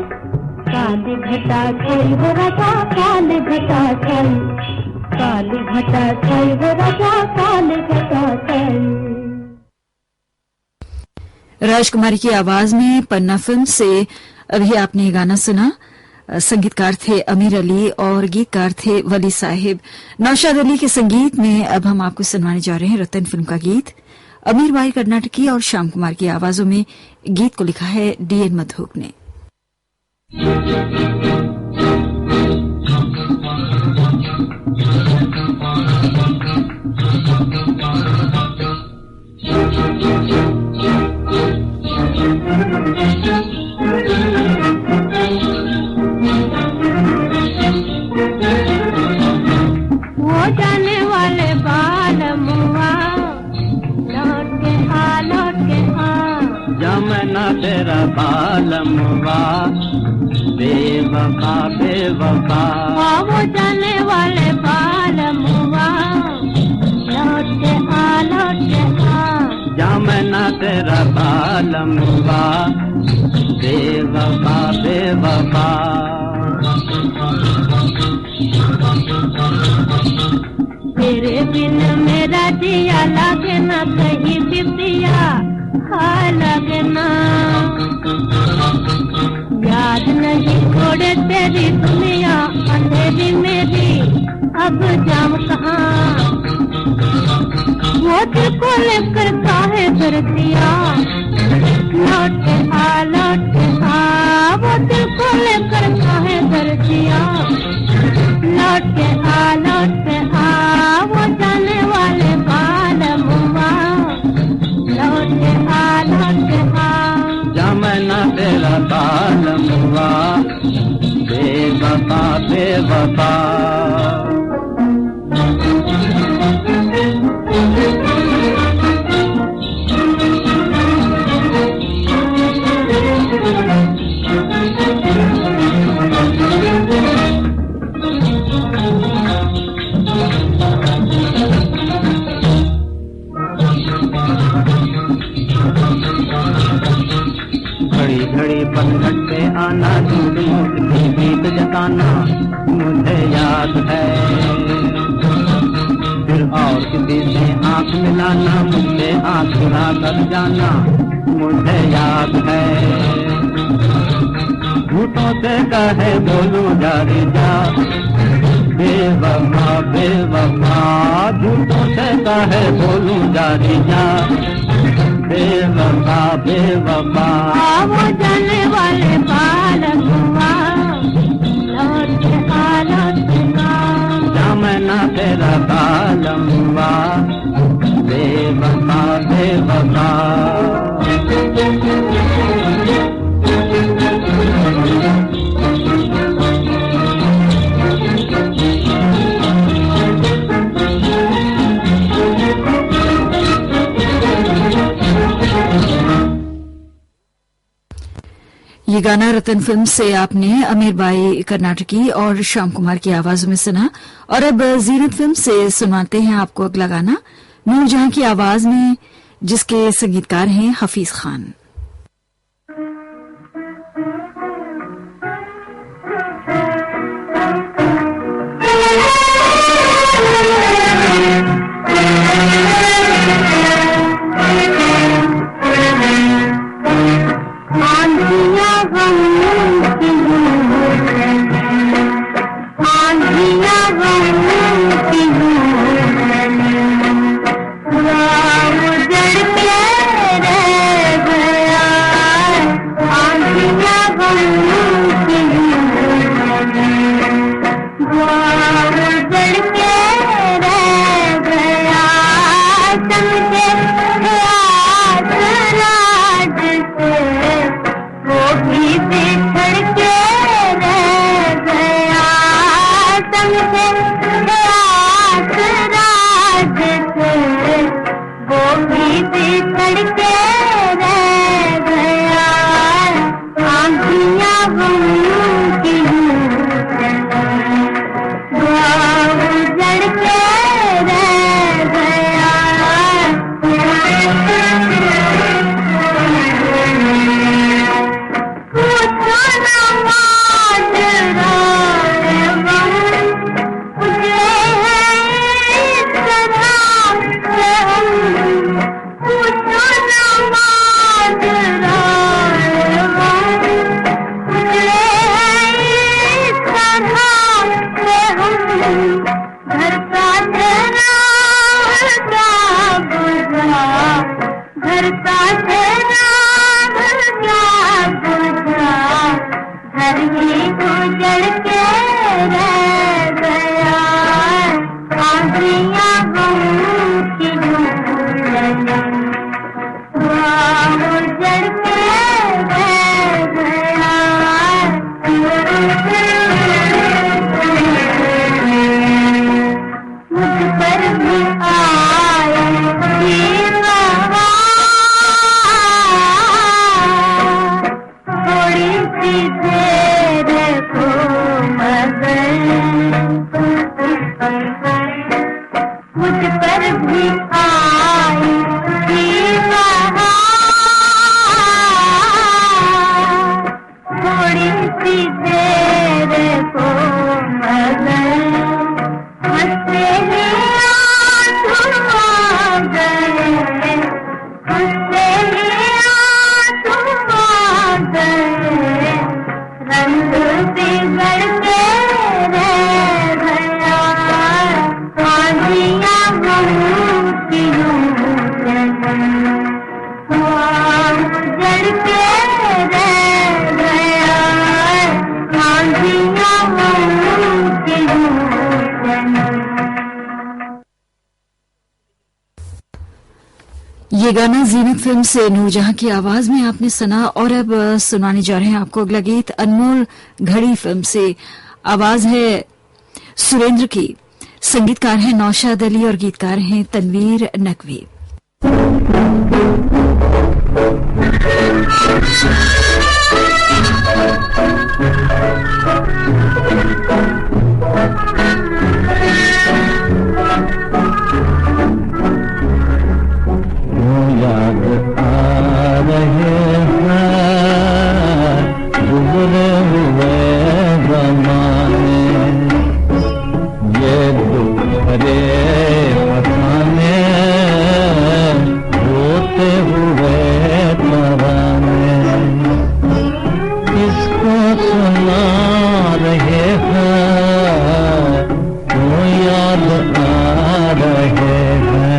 काली घटा छाई हो रजा, काली घटा छाई, काली घटा छाई हो रजा, काली घटा छाई। राजकुमारी की आवाज में पन्ना फिल्म से अभी आपने गाना सुना। संगीतकार थे अमीर अली और गीतकार थे वली साहिब। नौशाद अली के संगीत में अब हम आपको सुनवाने जा रहे हैं रतन फिल्म का गीत। अमीर बाई कर्नाटकी और श्याम कुमार की आवाजों में गीत को लिखा है डीएन मधोक ने। वो जाने वाले बाल मुआ लौट के आ, लौट के आ। जमना तेरा बाल मुआ बेवफा बेवफा। वो जाने वाले बाल मुआ लौट के आ, लौट के आ। जमना तेरा बाल मुआ बेवफा बेवफा। तेरे बिन मेरा जिया लगे ना कहीं दिया, हाँ लगे ना। याद नहीं छोड़े तेरी दुनिया अंधेरी मेरी, अब जाम कहाँ। वो दिल को लेकर काहे कर दिया, लौट के आ, लौट के आ। वो दिल को लेकर काहे कर दिया, लौट के आ, लौट के आ। वो जाने वाले बाल मुआ बेवफा। घड़ी घड़ी पनघट पे आना, झूठ मूठ भी बीत जताना मुझे याद है। फिर और किसी से आंख मिलाना, मुझसे आंख चुरा कर जाना मुझे याद है। झूठों से कहे बोलूं जारी जा, बेवफा बेवफा। झूठों से कहे बोलूं जारी जा, बेवफा बेवफा। वो जाने वाले बालक हुआ, लौट के हालत का जामना तेरा कालम हुआ, बेवफा बेवफा। ये गाना रतन फिल्म से आपने अमीर बाई कर्नाटकी और श्याम कुमार की आवाजों में सुना। और अब जीनत फिल्म से सुनाते हैं आपको अगला गाना, नूरजहां की आवाज में, जिसके संगीतकार हैं हफीज खान। ये गाना जीनत फिल्म से नूरजहां की आवाज में आपने सुना। और अब सुनाने जा रहे हैं आपको अगला गीत अनमोल घड़ी फिल्म से। आवाज है सुरेंद्र की, संगीतकार हैं नौशाद अली और गीतकार हैं तनवीर नकवी। याद आ रहे हैं गुजरे हुए ज़माने, ये दुख भरे फसाने रोते हुए तराने, इसको सुना रहे हैं तो याद आ रहे हैं।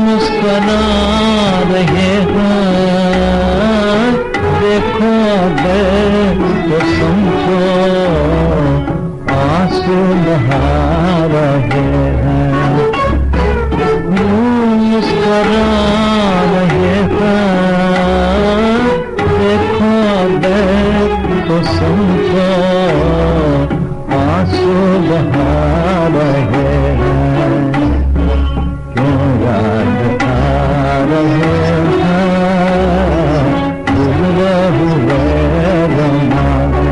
मुस्कुरा रहे हैं, देखो अगर तो समझो आंसू बहा रहे हैं। मुस्कुरा रहे हैं, देखो अगर तो समझो आंसू बहा रहे हैं। क्यों याद आ रहे हैं गुजरे हुए ज़माने।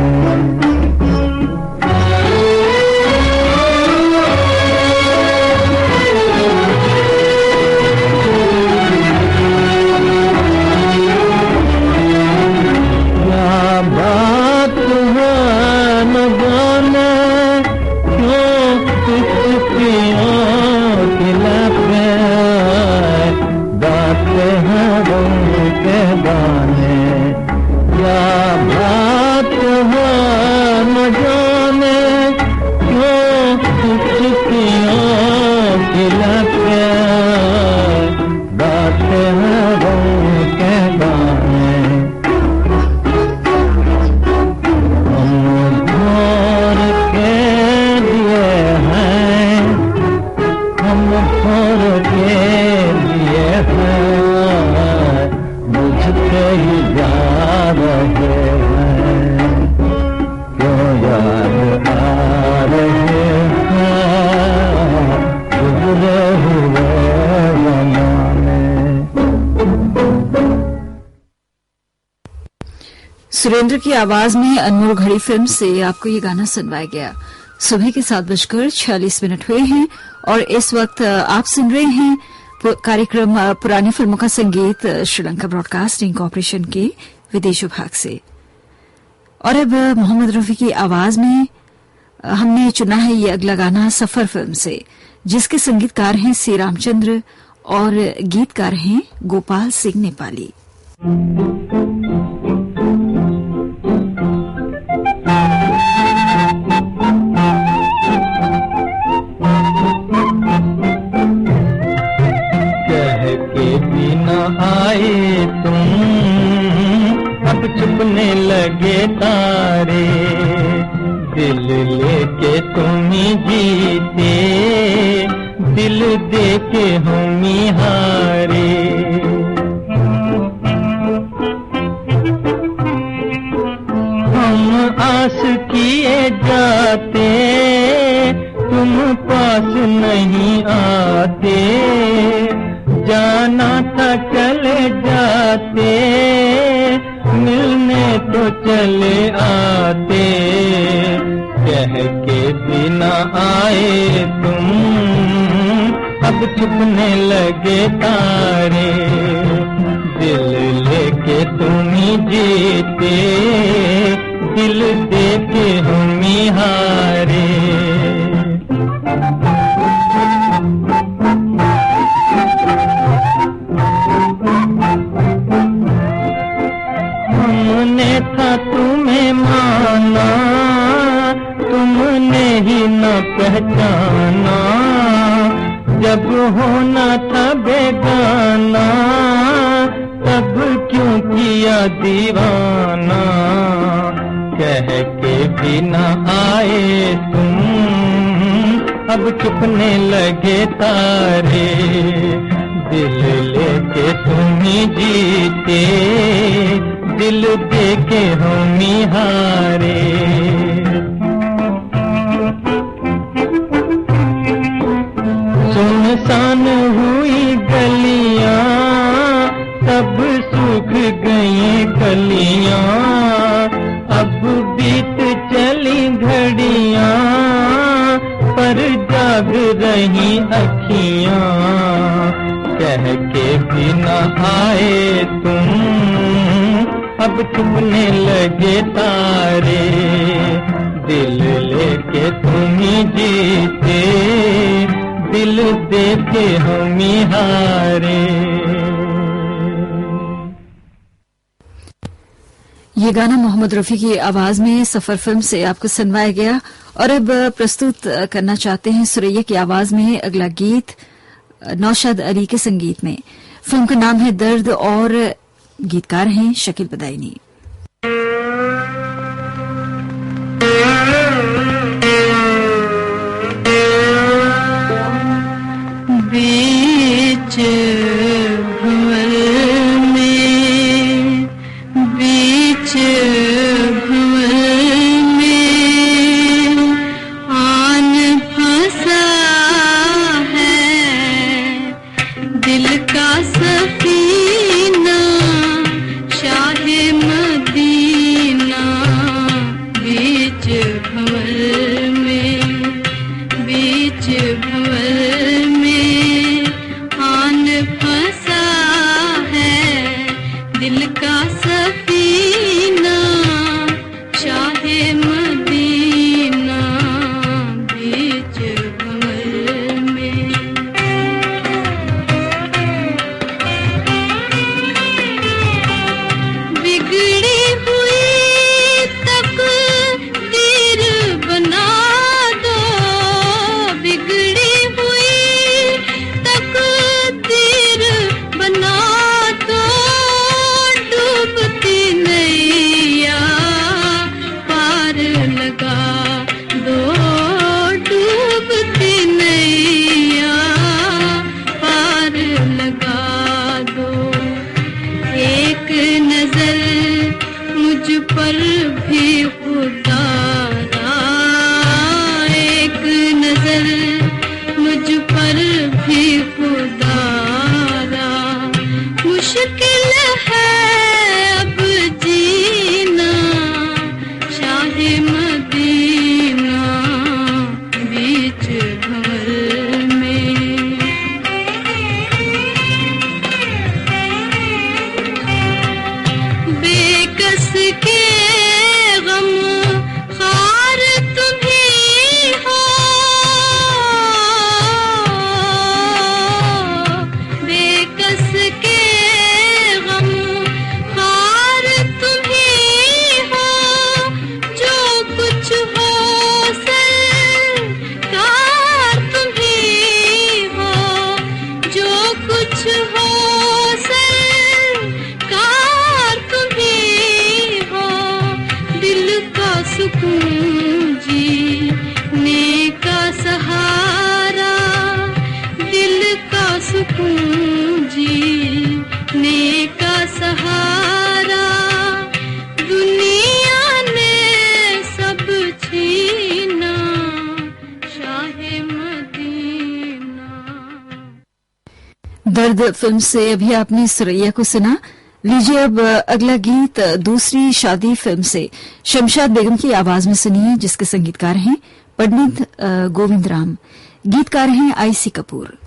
क्या बात है न जाने क्यों किसकियों खिलाफे गाते हैं रंग के गाने। क्या बात है न जाने क्यों किसकियों खिलाफे गाते हैं रंग के गाने। हम भोर के दिए हैं, हम भोर के दिए हैं, बुझते ही जा रहे हैं। क्यों याद आ रहे हैं गुजरे हुए ज़माने। सुरेंद्र की आवाज में अनमोल घड़ी फिल्म से आपको ये गाना सुनवाया गया। सुबह के 7:46 हुए हैं और इस वक्त आप सुन रहे हैं कार्यक्रम पुरानी फिल्मों का संगीत श्रीलंका ब्रॉडकास्टिंग कॉर्पोरेशन के विदेश विभाग से। और अब मोहम्मद रफी की आवाज में हमने चुना है ये अगला गाना सफर फिल्म से, जिसके संगीतकार हैं सी रामचंद्र और गीतकार हैं गोपाल सिंह नेपाली। आए तुम अब छुपने लगे तारे, दिल लेके तुम ही जीते, दिल देके हम ही हारे। हम आस किए जाते, तुम पास नहीं आते, जाना था चले जाते, मिलने तो चले आते, कह के बिना आए तुम अब छुपने लगे तारे, दिल लेके तुम ही जीते, दिल देके हम ही हारे। हमने था तुम्हें माना, तुमने ही न पहचाना, जब होना था बेगाना, तब क्यों किया दीवाना, कह के बिना आए तुम अब चुपने लगे तारे, दिल लेके तुम ही जीते, दिल देके हम ही हारे। सुनसान हुई गलियां, सब सूख गई कलियां, अब बीत चली घड़ियां, पर जाग रही अखियां, कह के भी न आए तुम, अब चुपने लगे तारे, दिल लेके तुम ही जीते, दिल देके हम ही हारे। ये गाना मोहम्मद रफी की आवाज में सफर फिल्म से आपको सुनवाया गया। और अब प्रस्तुत करना चाहते हैं सुरैया की आवाज में अगला गीत नौशाद अली के संगीत में। फिल्म का नाम है दर्द और गीतकार हैं शकील बदायूनी। बीच भंवर में, बीच भंवर में आन फंसा है, दिल का सफीना शाहे मदीना, बीच भंवर में, बीच भंवर में आन फंसा है, दिल का सफीना शाहे मदीना, बीच भंवर में। बिगड़ी हुई तकदीर बना दो, बिगड़ी हुई तकदीर बना दो, डूबती नैया पार लगा दो, डूबती नैया पार लगा दो। एक नजर मुझ पर भी खुदारा, एक नजर मुझ पर भी खुदारा, मुश्किल है अब जीना शाहे मदीना, बीच भंवर में। बेकस के गम खार तुम्ही हो, बेकस के गम खार तुम्ही हो, जो कुछ हो सरकार तुम्ही हो, जो कुछ हो सरकार तुम्ही हो, दिल का सुकून जीने का सहारा, दिल का सुकून जीने का सहारा, दुनिया ने सब छीना शाहे मदीना। दर्द फिल्म से अभी आपने सुरैया को सुना। लीजिए अब अगला गीत दूसरी शादी फिल्म से शमशाद बेगम की आवाज में सुनिए, जिसके संगीतकार हैं पंडित गोविंद राम, गीतकार हैं आईसी कपूर।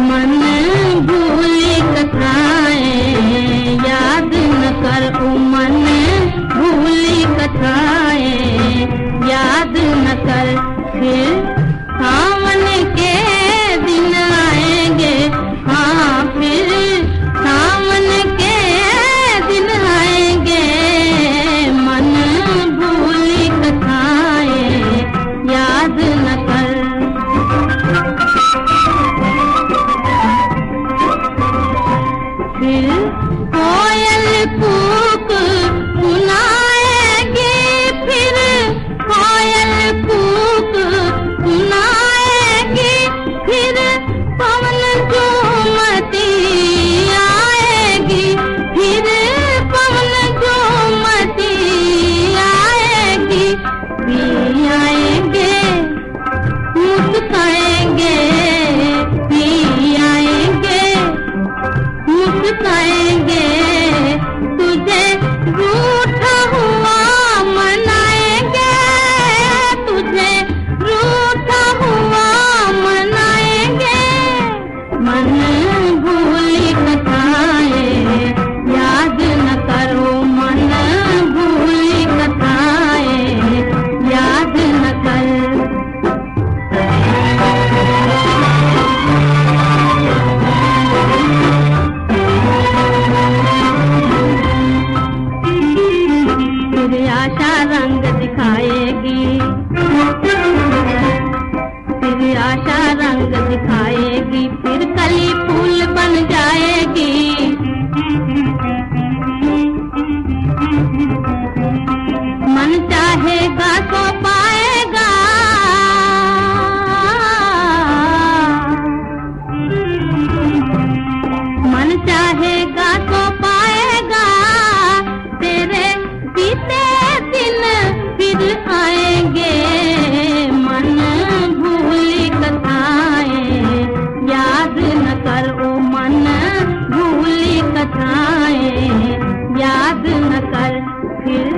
मन भूल कथाएं आएंगे ही आएंगे, मुस्काएंगे तुझे रूठा हुआ मनाएंगे, तुझे रूठा हुआ मनाएंगे। मन भूली कथाएं याद न करो, मन भूली कथाएं याद न कर। फिर आशा रंग दिखाएगी, फिर आशा रंग दिखाएगी, फिर कली फूल बन जाएगी। मन चाहेगा तो पाएगा, मन चाहेगा तो पाएगा, तेरे बीते दिन फिर आएंगे। मन भूली कथाएं याद न कर, ओ मन भूली कथाएं याद न कर। फिर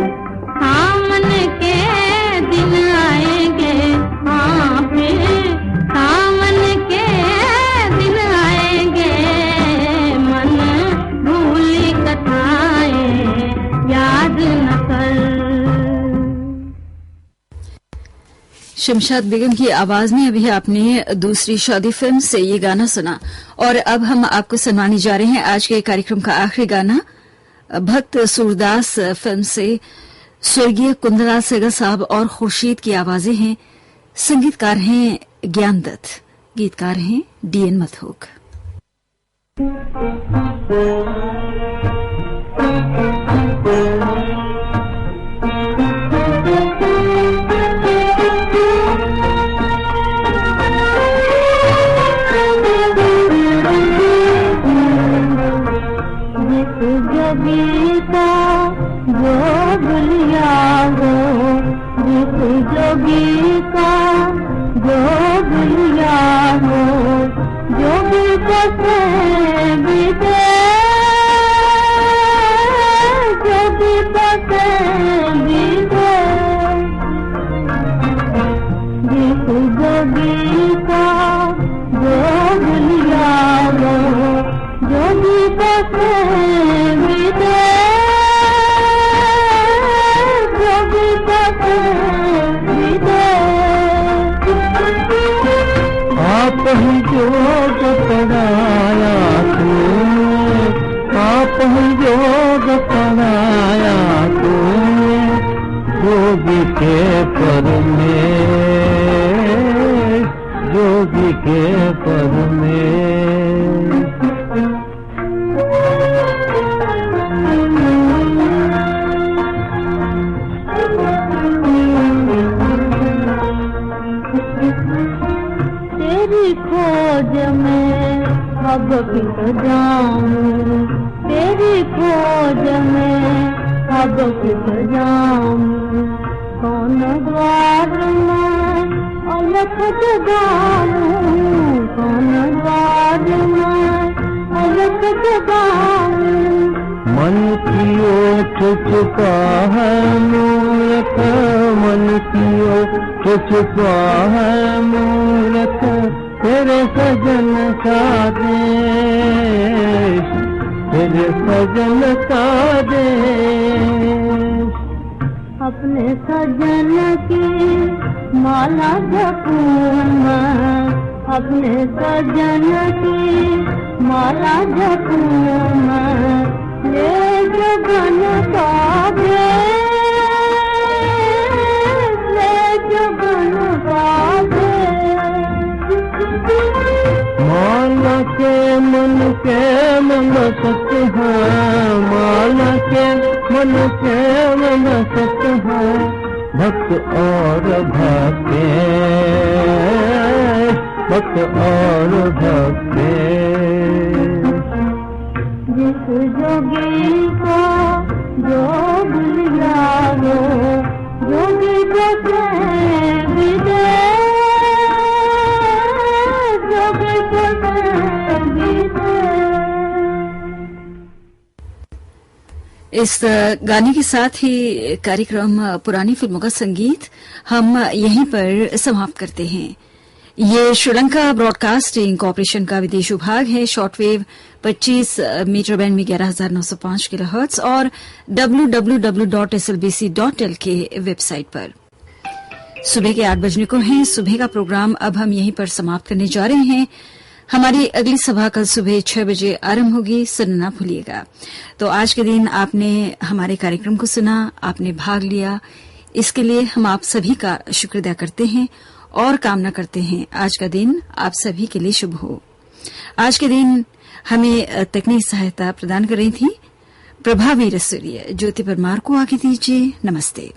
सावन के दिन आएंगे, हाँ फिर सावन के दिन आएंगे। मन भूली कथाएं याद न कर। शमशाद बेगम की आवाज में अभी आपने दूसरी शादी फिल्म से ये गाना सुना। और अब हम आपको सुनाने जा रहे हैं आज के कार्यक्रम का आखिरी गाना। भक्त सूरदास फिल्म से स्वर्गीय कुंदलाल सेगल साहब और खुर्शीद की आवाजें हैं। संगीतकार हैं ज्ञान दत्त, गीतकार हैं डीएन मथोक। जोगी का जो भुलिया हो, जिस जोगी का जो भुलिया हो, जोगी को भी दे, जोगी को भी दे। जिस जोगी का जो भुलिया हो, जोगी को भी दे, जोगी को भी दे। आप ही जोग पढ़ाया तूने, आप ही जोग पढ़ाया तूने, जोगी के पर में, जोगी के पर में। तेरी खोज में अब कित जाऊं, तेरी खोज में अब कित जाऊं। कौन द्वार में अलख जगाऊं, कौन द्वार में अलख जगाऊं। मन की ओट चुका है मूरख, मन की ओट चुका है मूरख, तेरे सजन का देश, तेरे सजन का देश। अपने सजन की माला जपूं मैं, अपने सजन की माला जपूं मैं। ले जगन का भेष, ले जगन का भेष। माला के मन के मन सत है, माला के मन के मन सत है, भक्त और भक्ते, भक्त और भक्ते। जिस जोगी को जो भुलिया हो, जोगी को भी दे, इस गाने के साथ ही कार्यक्रम पुरानी फिल्मों का संगीत हम यहीं पर समाप्त करते हैं। ये श्रीलंका ब्रॉडकास्टिंग कॉरपोरेशन का विदेश विभाग है। शॉर्टवेव 25 मीटर बैंड में 11,905 किलोहर्ट्ज और www.slbc.l के वेबसाइट पर। सुबह के 8 बजने को हैं। सुबह का प्रोग्राम अब हम यहीं पर समाप्त करने जा रहे हैं। हमारी अगली सभा कल सुबह 6 बजे आरंभ होगी, सुनना ना भूलिएगा। तो आज के दिन आपने हमारे कार्यक्रम को सुना, आपने भाग लिया, इसके लिए हम आप सभी का शुक्र अदा करते हैं और कामना करते हैं आज का दिन आप सभी के लिए शुभ हो। आज के दिन हमें तकनीकी सहायता प्रदान कर रही थी प्रभावी रसूलिया। ज्योति परमार को आगे दीजिए। नमस्ते।